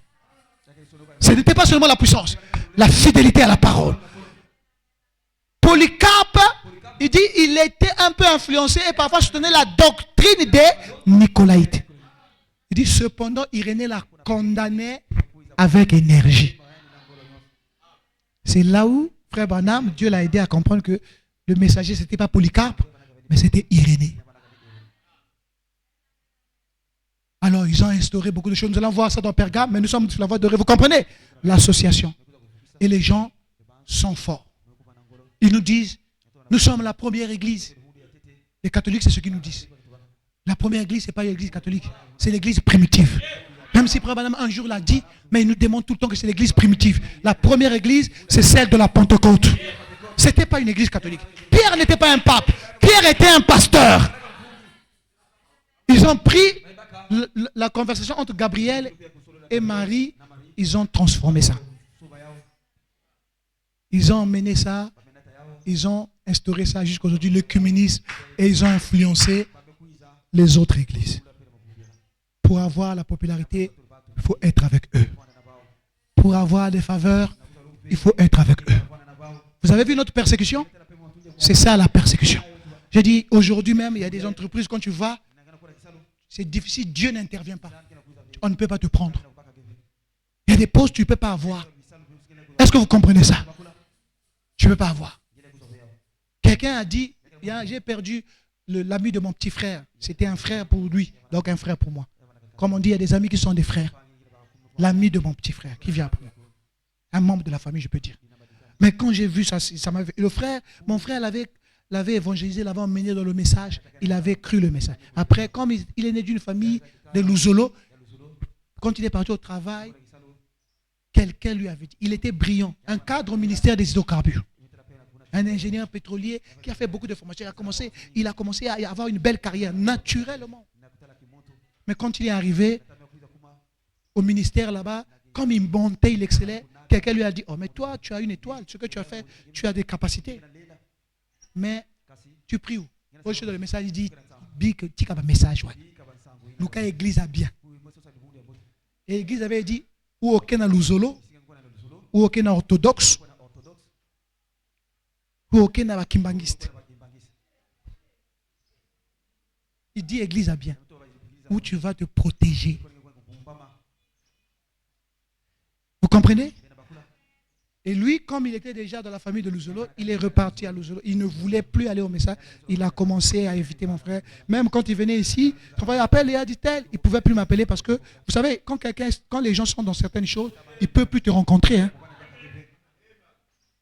Ce n'était pas seulement la puissance, la fidélité à la parole. Polycarpe, il dit, il était un peu influencé et parfois soutenait la doctrine des Nicolaïtes. Il dit, cependant, Irénée la condamnait avec énergie. C'est là où, frère Branham, Dieu l'a aidé à comprendre que le messager, ce n'était pas Polycarpe, mais c'était Irénée. Alors, ils ont instauré beaucoup de choses. Nous allons voir ça dans Pergame, mais nous sommes sur la voie de... Vous comprenez? L'association. Et les gens sont forts. Ils nous disent, nous sommes la première église. Les catholiques, c'est ce qu'ils nous disent. La première église, ce n'est pas l'église catholique. C'est l'église primitive. Même si Frère Branham un jour l'a dit, mais il nous démontre tout le temps que c'est l'église primitive. La première église, c'est celle de la Pentecôte. Ce n'était pas une église catholique. Pierre n'était pas un pape. Pierre était un pasteur. Ils ont pris la conversation entre Gabriel et Marie, ils ont transformé ça. Ils ont emmené ça, ils ont instauré ça jusqu'à aujourd'hui, l'œcuménisme, et ils ont influencé les autres églises. Pour avoir la popularité, il faut être avec eux. Pour avoir des faveurs, il faut être avec eux. Vous avez vu notre persécution? C'est ça la persécution. J'ai dit, aujourd'hui même, il y a des entreprises, quand tu vas, c'est difficile, Dieu n'intervient pas. On ne peut pas te prendre. Il y a des postes que tu ne peux pas avoir. Est-ce que vous comprenez ça? Tu ne peux pas avoir. Quelqu'un a dit, j'ai perdu l'ami de mon petit frère. C'était un frère pour lui, donc un frère pour moi. Comme on dit, il y a des amis qui sont des frères. L'ami de mon petit frère qui vient après moi. Un membre de la famille, je peux dire. Mais quand j'ai vu ça, ça m'avait... Mon frère l'avait évangélisé, l'avait emmené dans le message. Il avait cru le message. Après, comme il est né d'une famille de Luzolo, quand il est parti au travail, quelqu'un lui avait dit, il était brillant, un cadre au ministère des hydrocarbures. Un ingénieur pétrolier qui a fait beaucoup de formations. Il a commencé à avoir une belle carrière, naturellement. Mais quand il est arrivé au ministère là-bas, comme il montait, il excellait, quelqu'un lui a dit, oh mais toi, tu as une étoile, ce que tu as fait, tu as des capacités. Mais tu pries où? Au dans le message, il dit, Big, tu as un message, ouais. Lucas église a bien. Et l'église avait dit, ou aucun Luzolo, ou aucun orthodoxe, ou aucun kimbangiste. Il dit, église a bien. Où tu vas te protéger. Vous comprenez? Et lui, comme il était déjà dans la famille de Luzolo, il est reparti à Luzolo. Il ne voulait plus aller au message. Il a commencé à éviter mon frère. Même quand il venait ici, son frère appelle Léa, dit-elle, il ne pouvait plus m'appeler parce que, vous savez, quand les gens sont dans certaines choses, il ne peut plus te rencontrer. Hein.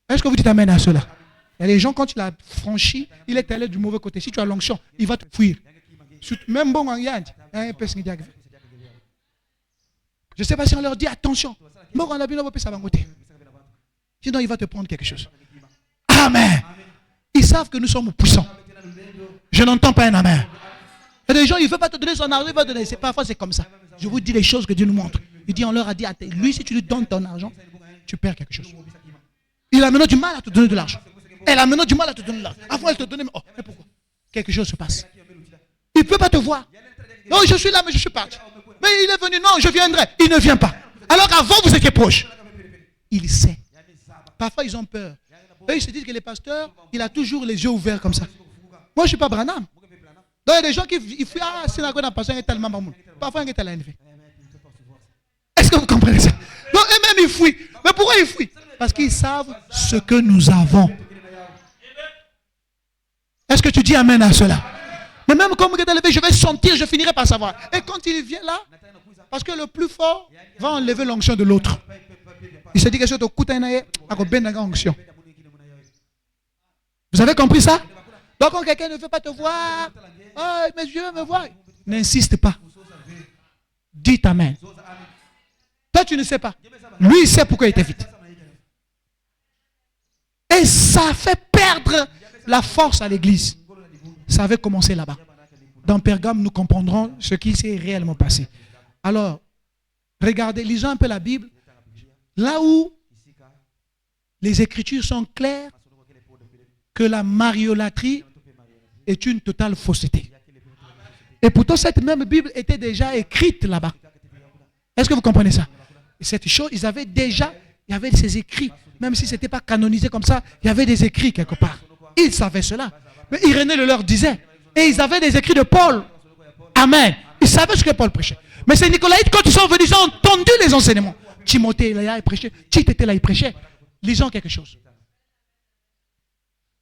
Est-ce que vous dites amen à cela? Il y a des gens, quand il a franchi, il est allé du mauvais côté. Si tu as l'onction, il va te fuir. Même bon, je ne sais pas si on leur dit attention. Sinon, il va te prendre quelque chose. Amen. Ils savent que nous sommes puissants. Je n'entends pas un amen. Il y a des gens, il ne veut pas te donner son argent, il va te donner. Parfois, c'est comme ça. Je vous dis les choses que Dieu nous montre. Il dit, on leur a dit, lui, si tu lui donnes ton argent, tu perds quelque chose. Il a maintenant du mal à te donner de l'argent. Elle a maintenant du mal à te donner de l'argent. Avant, elle te donnait, oh, mais pourquoi? Quelque chose se passe. Il ne peut pas te voir. Non, je suis là, mais je suis parti. Mais il est venu, non, je viendrai. Il ne vient pas. Alors qu'avant, vous étiez proche. Il sait. Parfois, ils ont peur. Eux, ils se disent que les pasteurs, il a toujours les yeux ouverts comme ça. Moi, je ne suis pas Branham. Donc, il y a des gens qui fuient. Ah, c'est la grande pasteur, il est tellement mamoun. Parfois, il est tellement élevé. Est-ce que vous comprenez ça? Donc, eux-mêmes, ils fuient. Mais pourquoi ils fuient? Parce qu'ils savent ce que nous avons. Est-ce que tu dis amen à cela? Mais même comme il est élevé, je vais sentir, je finirai par savoir. Et quand il vient là, parce que le plus fort va enlever l'onction de l'autre. Il se dit que c'est au onction. Vous avez compris ça? Donc quand quelqu'un ne veut pas te voir, oh, mais Dieu me voit. N'insiste pas. Dites amen. Toi tu ne sais pas. Lui il sait pourquoi il t'invite. Et ça fait perdre la force à l'église. Ça avait commencé là-bas. Dans Pergame, nous comprendrons ce qui s'est réellement passé. Alors, regardez, lisons un peu la Bible. Là où les Écritures sont claires que la mariolâtrie est une totale fausseté. Et pourtant, cette même Bible était déjà écrite là-bas. Est-ce que vous comprenez ça? Cette chose, ils avaient déjà, il y avait ces écrits. Même si ce n'était pas canonisé comme ça, il y avait des écrits quelque part. Ils savaient cela. Mais Irénée le leur disait. Et ils avaient des écrits de Paul. Amen. Ils savaient ce que Paul prêchait. Mais ces Nicolaïtes, quand ils sont venus, ils ont entendu les enseignements. Timothée était là, il prêchait. Tite était là, il prêchait. Lisons quelque chose.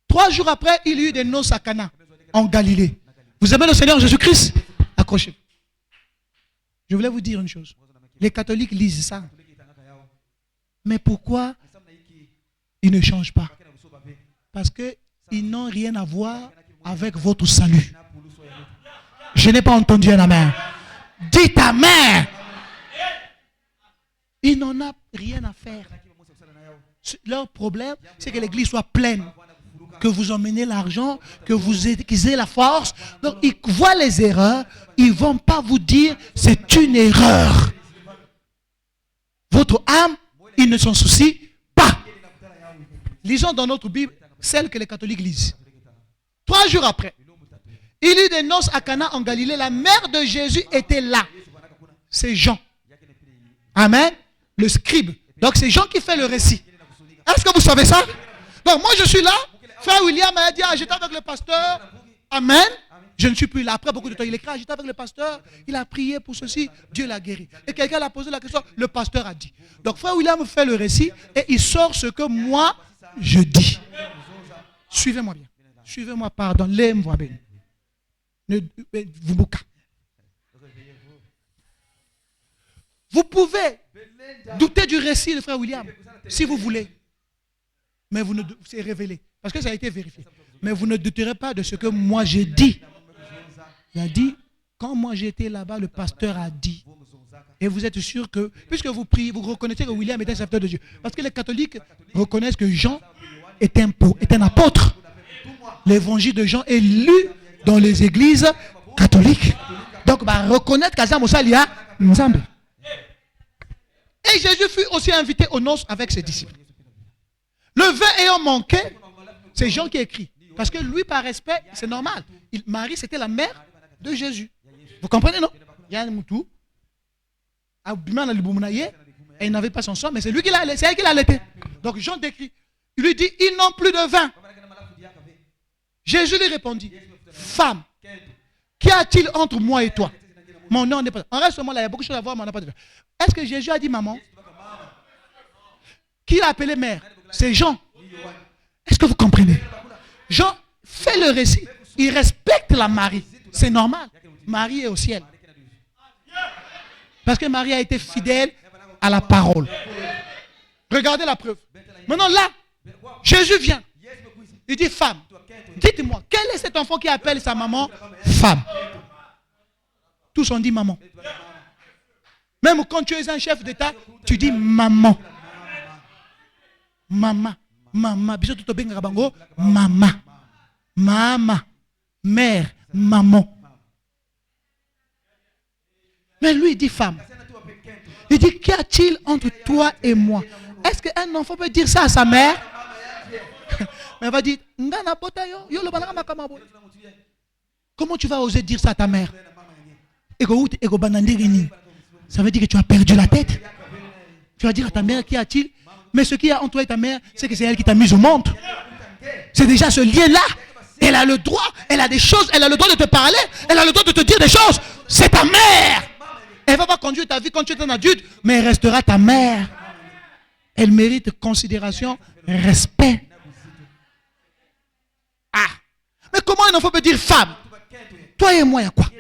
3 jours après, il y eut des noces à Cana, en Galilée. Vous aimez le Seigneur Jésus-Christ? Accrochez-vous. Je voulais vous dire une chose. Les catholiques lisent ça. Mais pourquoi ils ne changent pas? Parce qu'ils n'ont rien à voir avec votre salut. Je n'ai pas entendu un amen. Dites amen. Il n'en a rien à faire. Leur problème, c'est que l'église soit pleine. Que vous emmenez l'argent, qu'ils aient la force. Donc, ils voient les erreurs. Ils ne vont pas vous dire c'est une erreur. Votre âme, ils ne s'en soucient pas. Lisons dans notre Bible celle que les catholiques lisent. 3 jours après, il y eut des noces à Cana en Galilée. La mère de Jésus était là. C'est Jean. Amen. Le scribe. Donc c'est Jean qui fait le récit. Est-ce que vous savez ça? Donc moi je suis là. Frère William m'a dit, j'étais avec le pasteur. Amen. Je ne suis plus là. Après beaucoup de temps, il écrit, j'étais avec le pasteur. Il a prié pour ceci. Dieu l'a guéri. Et quelqu'un l'a posé la question. Le pasteur a dit. Donc frère William fait le récit et il sort ce que moi je dis. Suivez-moi bien. Suivez-moi, pardon. L'aime-moi bien. Vous pouvez douter du récit de frère William si vous voulez. Mais vous ne, c'est révélé. Parce que ça a été vérifié. Mais vous ne douterez pas de ce que moi j'ai dit. Il a dit, quand moi j'étais là-bas, le pasteur a dit. Et vous êtes sûr que, puisque vous priez, vous reconnaissez que William est un serviteur de Dieu. Parce que les catholiques reconnaissent que Jean est un apôtre. L'évangile de Jean est lu dans les églises catholiques. Donc, reconnaître qu'Azam Mosalia, Nzambe. Et Jésus fut aussi invité aux noces avec ses disciples. Le vin ayant manqué, c'est Jean qui écrit. Parce que lui, par respect, c'est normal. Marie, c'était la mère de Jésus. Vous comprenez, non? Il y a un moutou. Elle n'avait pas son sang, mais c'est lui qui l'a allaité. C'est elle qui l'a allaité. Donc Jean décrit. Il lui dit, ils n'ont plus de vin. Jésus lui répondit, femme, qu'y a-t-il entre moi et toi? Mon nom n'est pas. En reste, là, il y a beaucoup de choses à voir, mais on n'a pas de vin. Est-ce que Jésus a dit maman? Qui l'a appelé mère? C'est Jean. Est-ce que vous comprenez? Jean fait le récit. Il respecte la Marie. C'est normal. Marie est au ciel. Parce que Marie a été fidèle à la parole. Regardez la preuve. Maintenant là, Jésus vient. Il dit femme. Dites-moi, quel est cet enfant qui appelle sa maman femme? Tous ont dit maman. Même quand tu es un chef d'État, tu dis maman. Maman. Maman. Maman. Maman. Mère. Maman. Mais lui, il dit femme. Il dit, qu'y a-t-il entre toi et moi? Est-ce qu'un enfant peut dire ça à sa mère? Mais elle va dire, comment tu vas oser dire ça à ta mère? Ça veut dire que tu as perdu la tête. Tu vas dire à ta mère, qu'y a-t-il? Mais ce qu'il y a entre toi et ta mère, c'est que c'est elle qui t'a mis au monde. C'est déjà ce lien-là. Elle a le droit, elle a des choses, elle a le droit de te parler, elle a le droit de te dire des choses. C'est ta mère. Elle ne va pas conduire ta vie quand tu es un adulte, mais elle restera ta mère. Elle mérite considération, respect. Ah. Mais comment un enfant peut dire femme? Toi et moi, il y a quoi?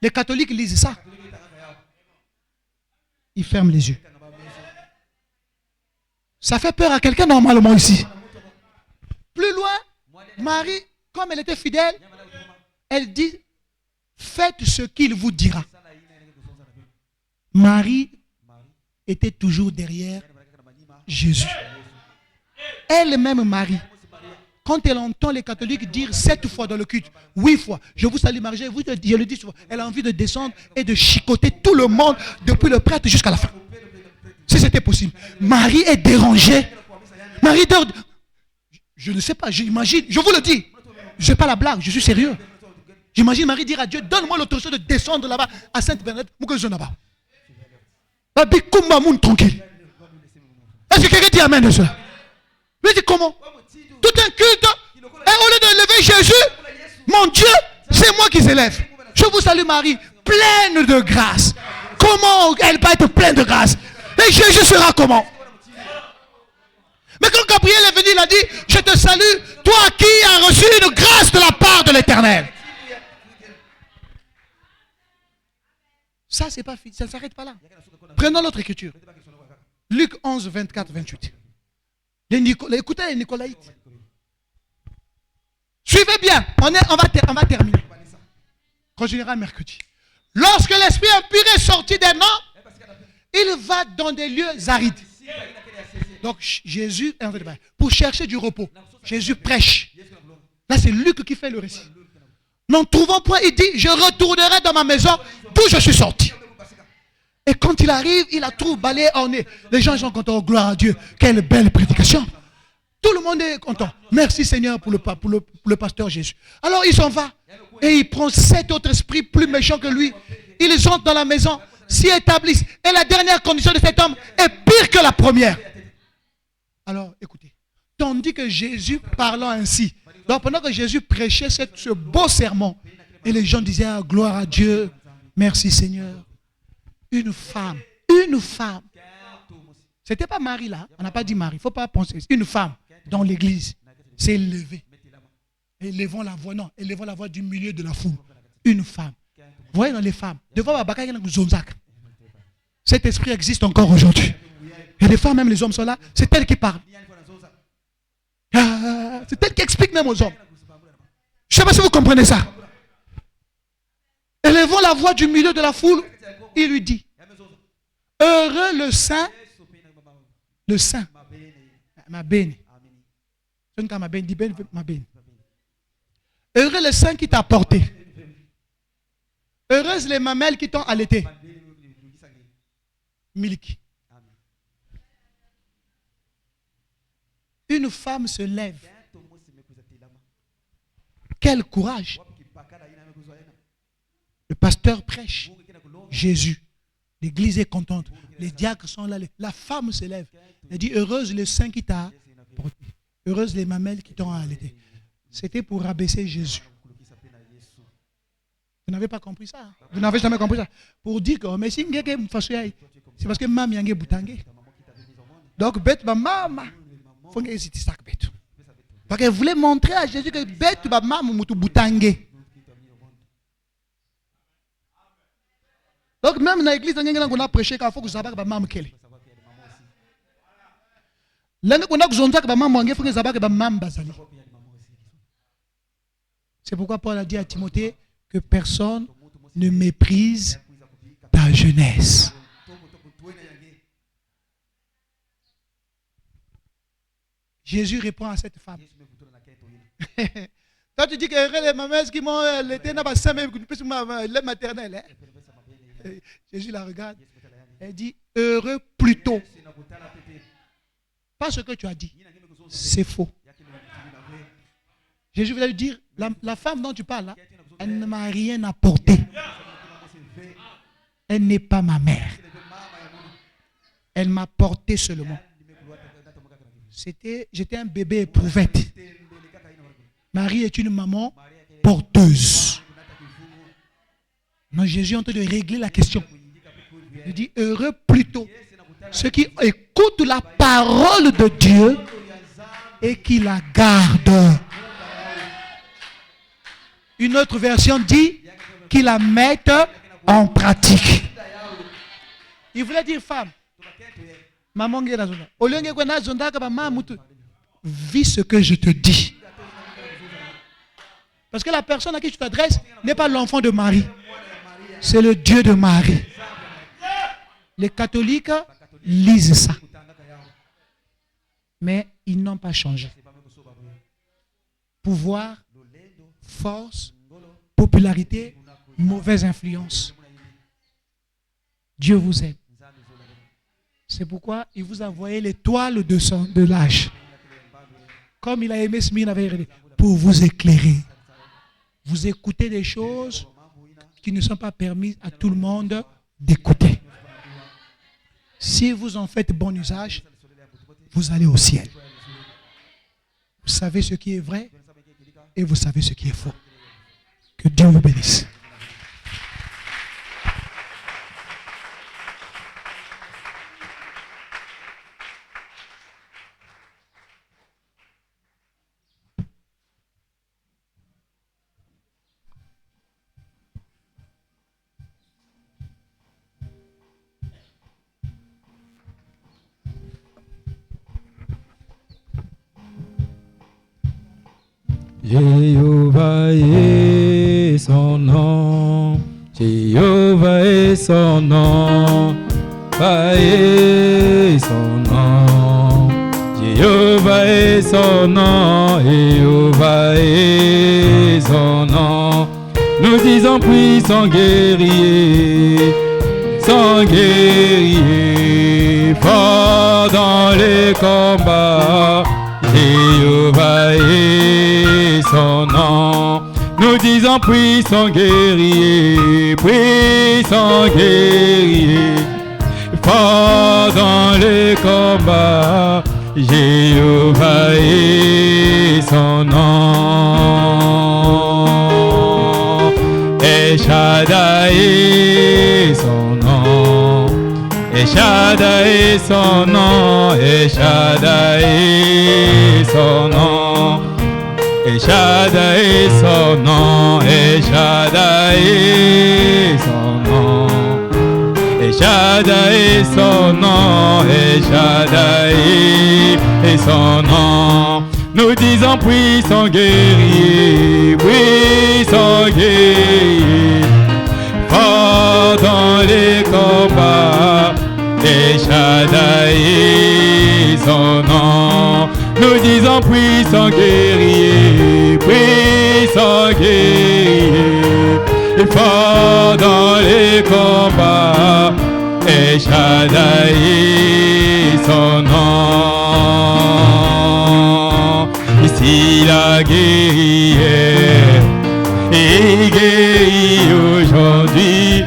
Les catholiques lisent ça. Ils ferment les yeux. Ça fait peur à quelqu'un normalement ici. Plus loin, Marie, comme elle était fidèle, elle dit, faites ce qu'il vous dira. Marie était toujours derrière Jésus. Elle-même, Marie, quand elle entend les catholiques dire 7 fois dans le culte, 8 fois, je vous salue Marie, je le dis souvent, elle a envie de descendre et de chicoter tout le monde, depuis le prêtre jusqu'à la fin. Si c'était possible. Marie est dérangée. Marie dort. Je ne sais pas, j'imagine, je vous le dis. Je ne fais pas la blague, je suis sérieux. J'imagine Marie dire à Dieu, donne-moi l'autorisation de descendre là-bas à Sainte-Bernadette pour que je n'aille pas. Tranquille. Est-ce que quelqu'un dit amen de cela? Mais dit comment? Tout un culte, et au lieu de lever Jésus, mon Dieu, c'est moi qui s'élève. Je vous salue Marie, pleine de grâce. Comment elle va être pleine de grâce? Et Jésus sera comment? Mais quand Gabriel est venu, il a dit, je te salue, toi qui as reçu une grâce de la part de l'Éternel. Ça, c'est pas fini, ça ne s'arrête pas là. Prenons l'autre écriture. Luc 11, 24, 28. Écoutez les Nicolaïtes. Suivez bien, on va terminer. Continuera mercredi. Lorsque l'esprit impur est sorti d'un homme, il va dans des lieux arides. Donc Jésus, pour chercher du repos, Jésus prêche. Là, c'est Luc qui fait le récit. N'en trouvant point, il dit, je retournerai dans ma maison d'où je suis sorti. Et quand il arrive, il la trouve balayée en nez. Les gens sont contents, gloire à Dieu. Quelle belle prédication. Tout le monde est content. Merci Seigneur pour le pasteur Jésus. Alors il s'en va. Et il prend 7 autres esprits plus méchants que lui. Ils entrent dans la maison, s'y établissent. Et la dernière condition de cet homme est pire que la première. Alors écoutez. Tandis que Jésus parlant ainsi. Donc pendant que Jésus prêchait ce beau sermon. Et les gens disaient, ah, gloire à Dieu. Merci Seigneur. Une femme. C'était pas Marie là. On n'a pas dit Marie. Il ne faut pas penser. Une femme dans l'église s'est levée. Élevons la voix. Non, élevons la voix du milieu de la foule. Une femme. Vous voyez dans les femmes. Devant Babaka, il y a un zonzak. Cet esprit existe encore aujourd'hui. Et les femmes, même les hommes sont là. C'est elle qui parle. C'est elle qui explique même aux hommes. Je ne sais pas si vous comprenez ça. Élevons la voix du milieu de la foule. Il lui dit, heureux le saint, ma béni. Heureux le saint qui t'a porté. Heureuses les mamelles qui t'ont allaité. Miliki. Une femme se lève. Quel courage. Le pasteur prêche. Jésus. L'église est contente. Les diacres sont là. La femme se lève. Elle dit, heureuse le sein qui t'a porté. Heureuse les mamelles qui t'ont allaité. C'était pour rabaisser Jésus. Vous n'avez pas compris ça. Vous n'avez jamais compris ça. Pour dire que c'est parce que maman yange boutangue. Donc bête ma maman. Faut que c'était ça bête. Parce qu'elle voulait montrer à Jésus que bête ma maman mutu boutangue. Donc même dans l'église on a prêché qu'il faut que ça va ba maman kele. C'est pourquoi Paul a dit à Timothée que personne ne méprise ta jeunesse. Jésus répond à cette femme. Toi tu dis que les mamans qui m'ont allaité n'a pas 5 même lait maternel. Jésus la regarde. Elle dit heureux plutôt. Pas ce que tu as dit. C'est faux. Jésus voulait lui dire, la femme dont tu parles là, elle ne m'a rien apporté. Elle n'est pas ma mère. Elle m'a porté seulement. J'étais un bébé éprouvette. Marie est une maman porteuse. Non, Jésus est en train de régler la question. Il dit heureux plutôt ceux qui écoutent la parole de Dieu et qui la gardent. Une autre version dit qu'ils la mettent en pratique. Il voulait dire femme. Maman, vis ce que je te dis. Parce que la personne à qui tu t'adresses n'est pas l'enfant de Marie. C'est le Dieu de Marie. Les catholiques lisent ça. Mais ils n'ont pas changé. Pouvoir, force, popularité, mauvaise influence. Dieu vous aime. C'est pourquoi il vous a envoyé l'étoile de l'âge. Comme il a aimé Smyrne pour vous éclairer. Vous écoutez des choses qui ne sont pas permises à tout le monde d'écouter. Si vous en faites bon usage, vous allez au ciel. Vous savez ce qui est vrai et vous savez ce qui est faux. Que Dieu vous bénisse. Jéhovah est son nom, Jéhovah est son nom, Jéhovah est son nom, Jéhovah est son nom, Jéhovah est son nom. Nous disons puissant guerrier, fort dans les combats. Jéhovah est son nom. Nous disons puissant guerrier, fort dans les combats. Jéhovah est son nom. Et Shaddai est son nom. Et Shaddai est son nom. Et Shaddai est son nom. Et Shaddai est son nom. Et Shaddai est son nom. Et Shaddai est son nom. Et Shaddai est son nom. Nous disons puissant guerrier, fort dans les combats. Et Shaddai est son nom. Nous disons puissant guerrier, fort dans les combats. Et Shaddai est son nom. Ici la guerrière, il guérit aujourd'hui,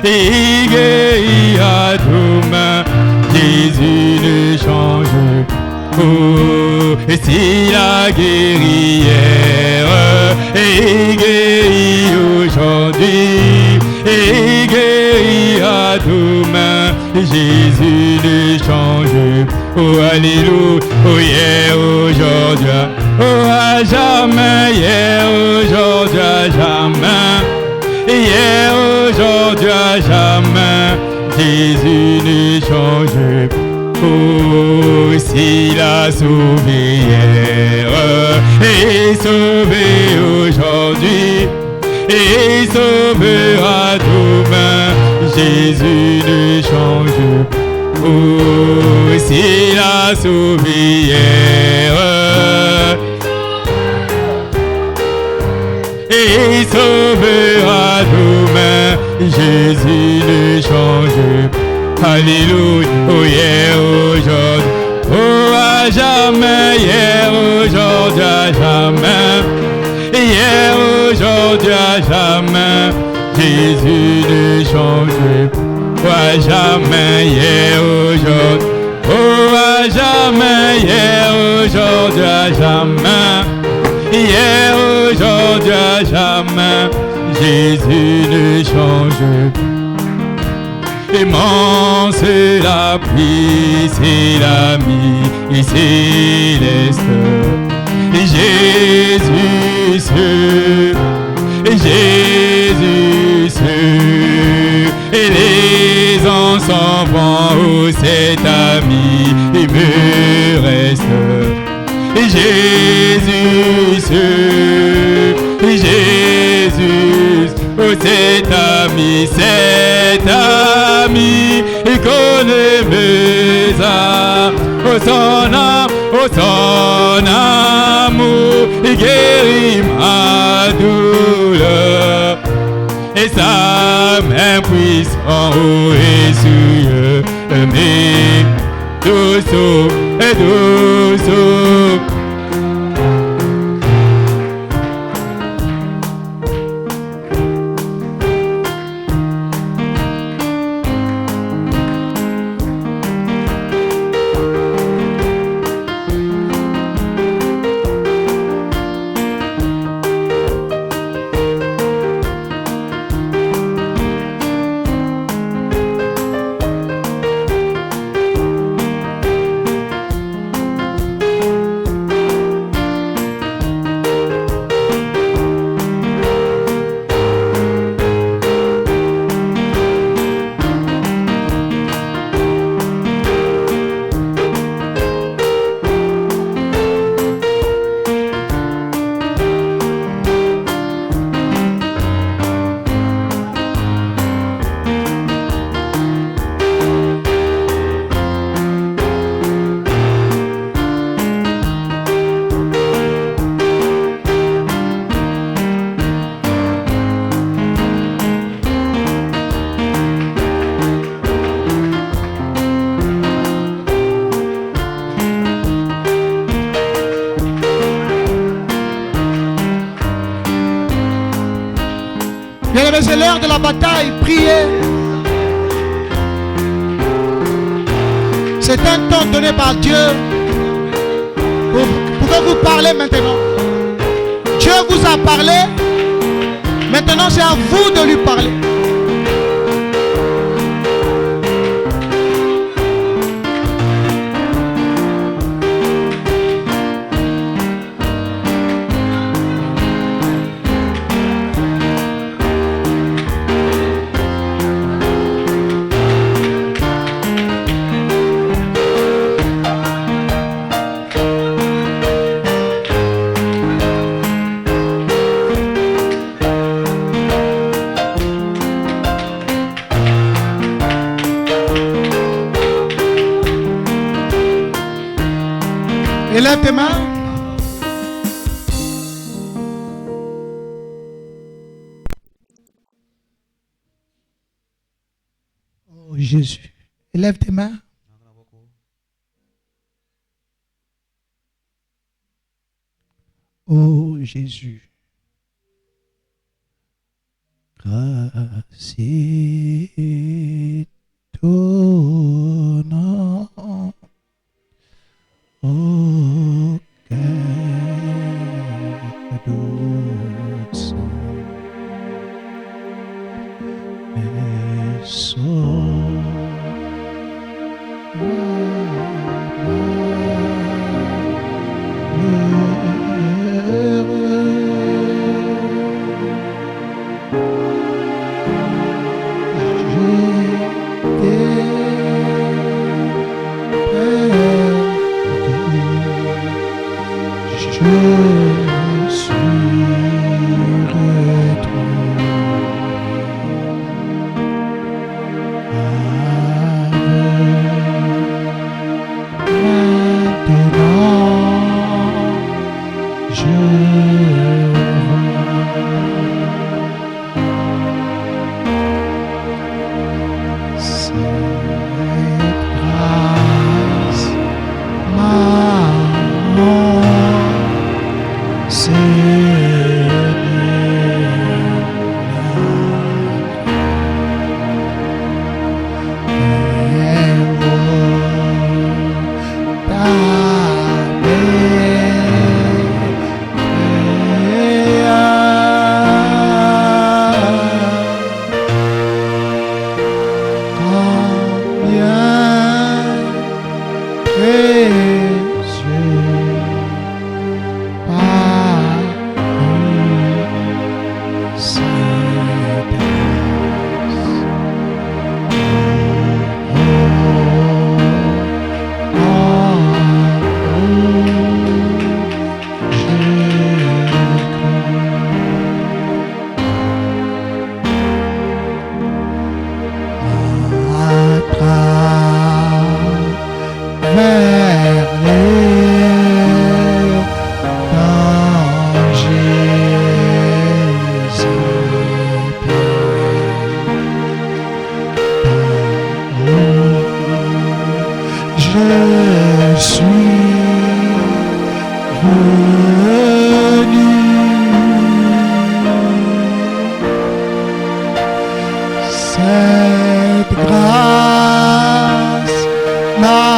il guérit à demain. Jésus ne change pas. Et si la guerrière, il guérit aujourd'hui, il guérit à demain. Jésus ne change pas. Oh alléluia, oh hier, aujourd'hui, oh à jamais, hier, aujourd'hui, à jamais, hier, aujourd'hui, à jamais. Jésus ne change pas. Oh, s'il a sauvé hier, et sauvé aujourd'hui, et sauvera demain. Jésus ne change pas. Oh, s'il a sauvé hier, et sauvera demain. Jésus ne change pas. Alléluia, oh hier, aujourd'hui, oh à jamais, hier, aujourd'hui, à jamais, hier, aujourd'hui, à jamais. Jésus ne change pas. Oh à jamais, hier, aujourd'hui, oh à jamais, hier, aujourd'hui, à jamais, hier, aujourd'hui, à jamais. Jésus ne change pas. Immense la pluie, c'est l'ami céleste. Jésus seul, Jésus seul. Et les ans s'en vont, oh cet ami, il me reste. Jésus seul, Jésus, oh cet ami, il connaît mes âmes, oh son âme, oh Oh, son amour guérit ma douleur. Et sa main puissante, oh Jésus, mais doucement et doucement. C'est l'heure de la bataille, priez. C'est un temps donné par Dieu pour que vous parlez maintenant. Dieu vous a parlé, maintenant c'est à vous de lui parler. Lève tes mains. Oh Jésus. Lève tes mains. Oh Jésus. Grâce et ton nom. Oh, quelle douce Cette grâce m'a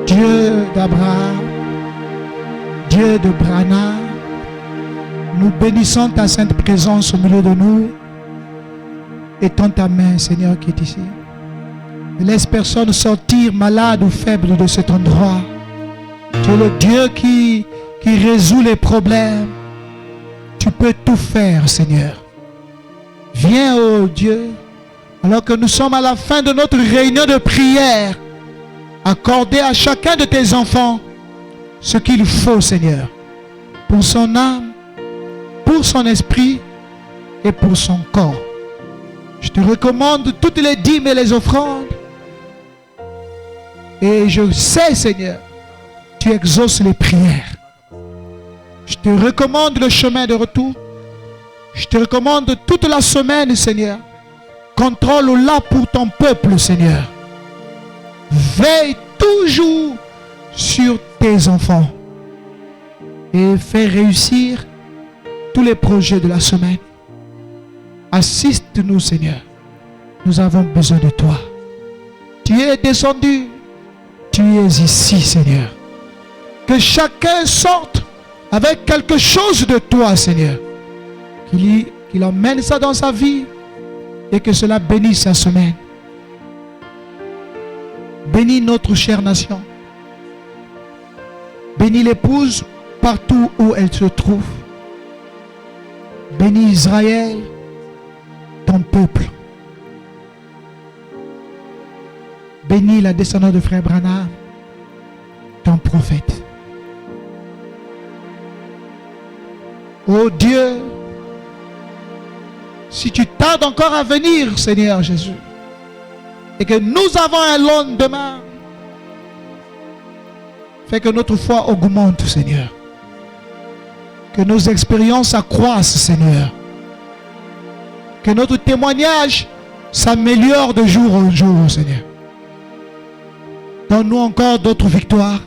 Dieu d'Abraham, Dieu de Branham, nous bénissons ta sainte présence au milieu de nous. Étends ta main, Seigneur, qui est ici. Ne laisse personne sortir malade ou faible de cet endroit. Tu es le Dieu qui résout les problèmes. Tu peux tout faire, Seigneur. Viens, oh Dieu, alors que nous sommes à la fin de notre réunion de prière. Accordez à chacun de tes enfants ce qu'il faut, Seigneur, pour son âme, pour son esprit et pour son corps. Je te recommande toutes les dîmes et les offrandes. Et je sais, Seigneur, tu exauces les prières. Je te recommande le chemin de retour. Je te recommande toute la semaine, Seigneur. Contrôle-la pour ton peuple, Seigneur. Veille toujours sur tes enfants et fais réussir tous les projets de la semaine. Assiste-nous, Seigneur. Nous avons besoin de toi. Tu es descendu. Tu es ici, Seigneur. Que chacun sorte avec quelque chose de toi, Seigneur. Qu'il emmène ça dans sa vie et que cela bénisse sa semaine. Bénis notre chère nation. Bénis l'épouse partout où elle se trouve. Bénis Israël, ton peuple. Bénis la descendance de frère Branham, ton prophète. Oh Dieu, si tu tardes encore à venir, Seigneur Jésus, et que nous avons un lendemain, fais que notre foi augmente, Seigneur. Que nos expériences accroissent, Seigneur. Que notre témoignage s'améliore de jour en jour, Seigneur. Donne-nous encore d'autres victoires.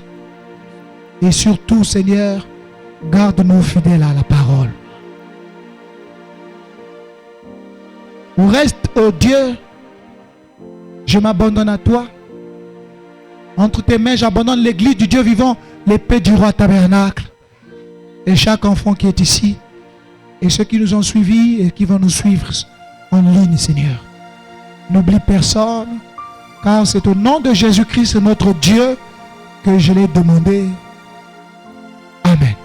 Et surtout, Seigneur, garde-nous fidèles à la parole. Au reste, oh Dieu, je m'abandonne à toi. Entre tes mains, j'abandonne l'église du Dieu vivant, l'épée du roi tabernacle. Et chaque enfant qui est ici, et ceux qui nous ont suivis et qui vont nous suivre en ligne, Seigneur. N'oublie personne, car c'est au nom de Jésus-Christ, notre Dieu, que je l'ai demandé. Amen.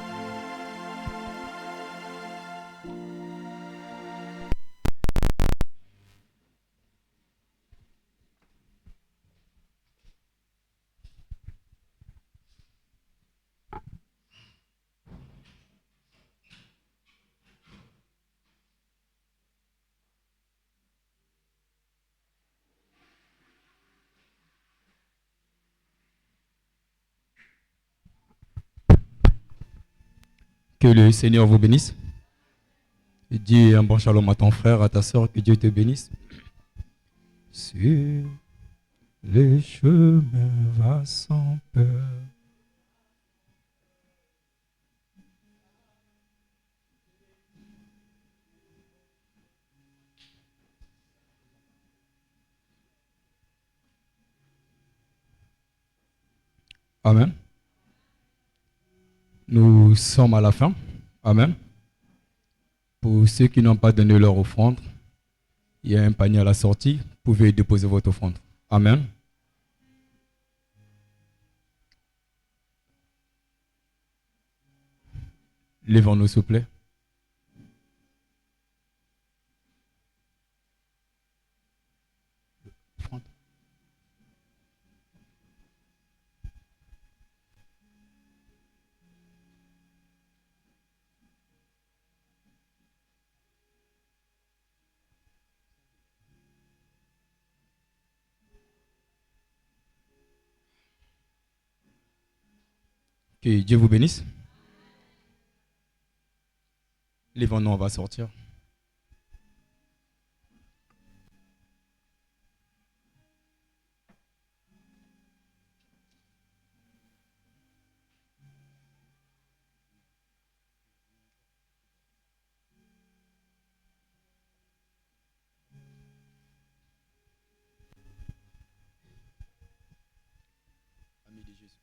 Que le Seigneur vous bénisse. Et dis un bon shalom à ton frère, à ta soeur, que Dieu te bénisse. Sur les chemins va sans peur. Amen. Nous sommes à la fin. Amen. Pour ceux qui n'ont pas donné leur offrande, il y a un panier à la sortie. Vous pouvez déposer votre offrande. Amen. Lèvons-nous, s'il vous plaît. Que Dieu vous bénisse. Lèvons-nous, on va sortir. Ami de Jésus.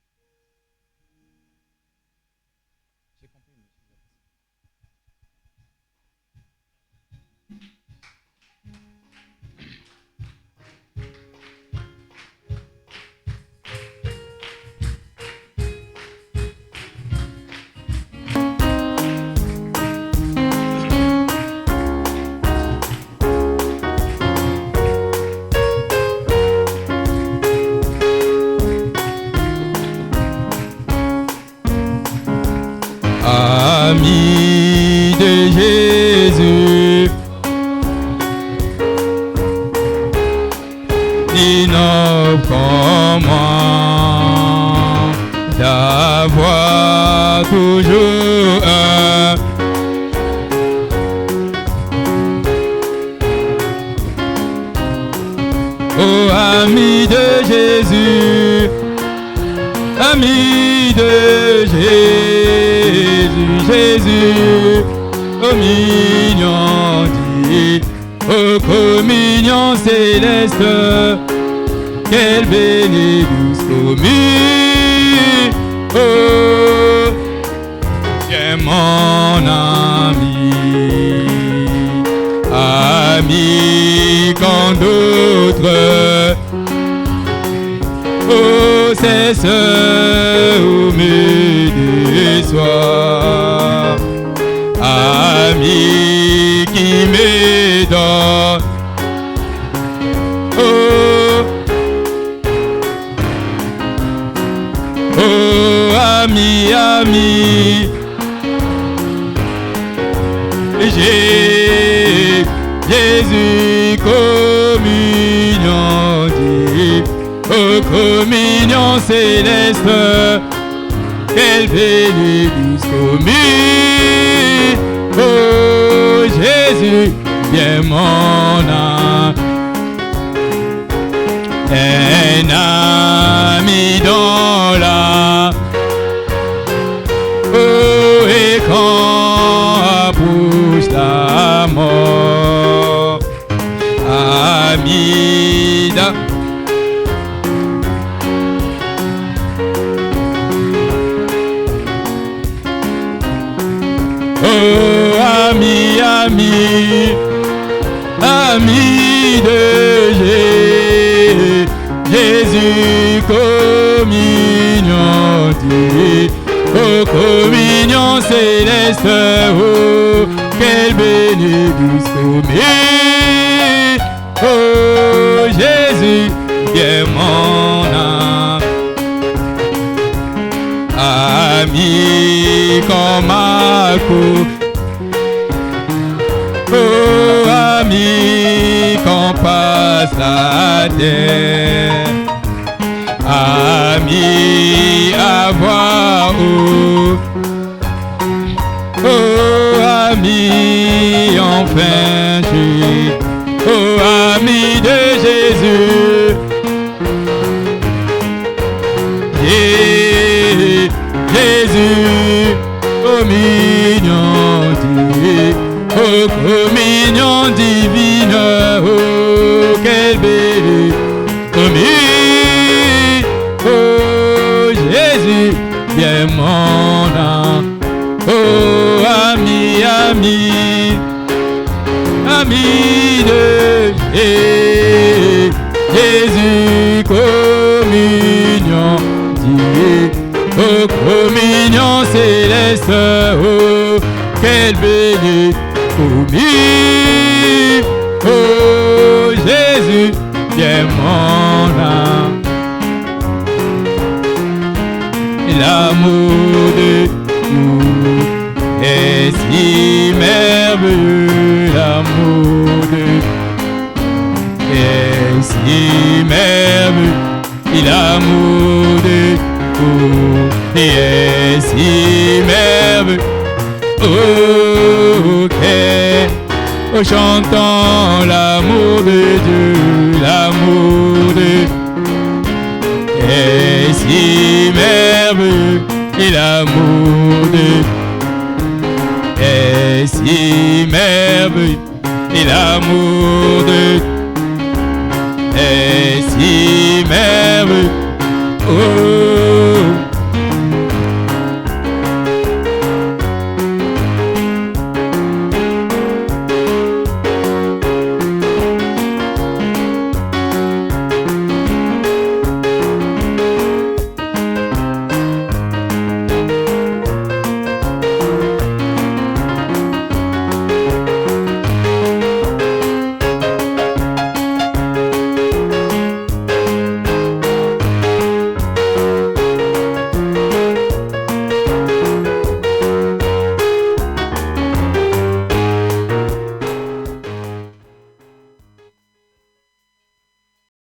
J'ai compris. Ami de Jésus, innove comme moi d'avoir toujours un oh ami de Jésus, ami de Jésus, Jésus, communion dit, ô communion céleste, quelle belle et douce communion, oh, viens mon ami, ami quand d'autres, oh, c'est ce où me déçoit, ami qui me donne, oh, oh, ami, ami, Jésus, communion dit, oh, communion céleste, quelle belle et douce communion, oh, Jésus, viens mon âme, un ami dans la, oh, et quand approche la mort, ami d'un oh, ami, ami, ami de Jésus, communion dit, oh, communion céleste, oh, quelle belle et douce communion, oh, Jésus, viens mon âme, ami comme Marco, oh, ami qu'on passe la terre, ami à voir où, oh, ami enfin, oh, ami de Jésus, Et Jésus, communion divine, oh communion divine, oh quelle belle communion, oh Jésus, viens mon âme, oh ami, ami, ami de Jésus, communion divine, oh communion céleste, oh quelle belle communion, oh Jésus, viens mon âme. L'amour de Dieu est si merveilleux, l'amour de Dieu est si merveilleux, l'amour de Dieu est si merveilleux. Oh, oh, chantons l'amour de Dieu, l'amour de Dieu est si merveilleux, et l'amour de Dieu est si merveilleux, et l'amour de Dieu est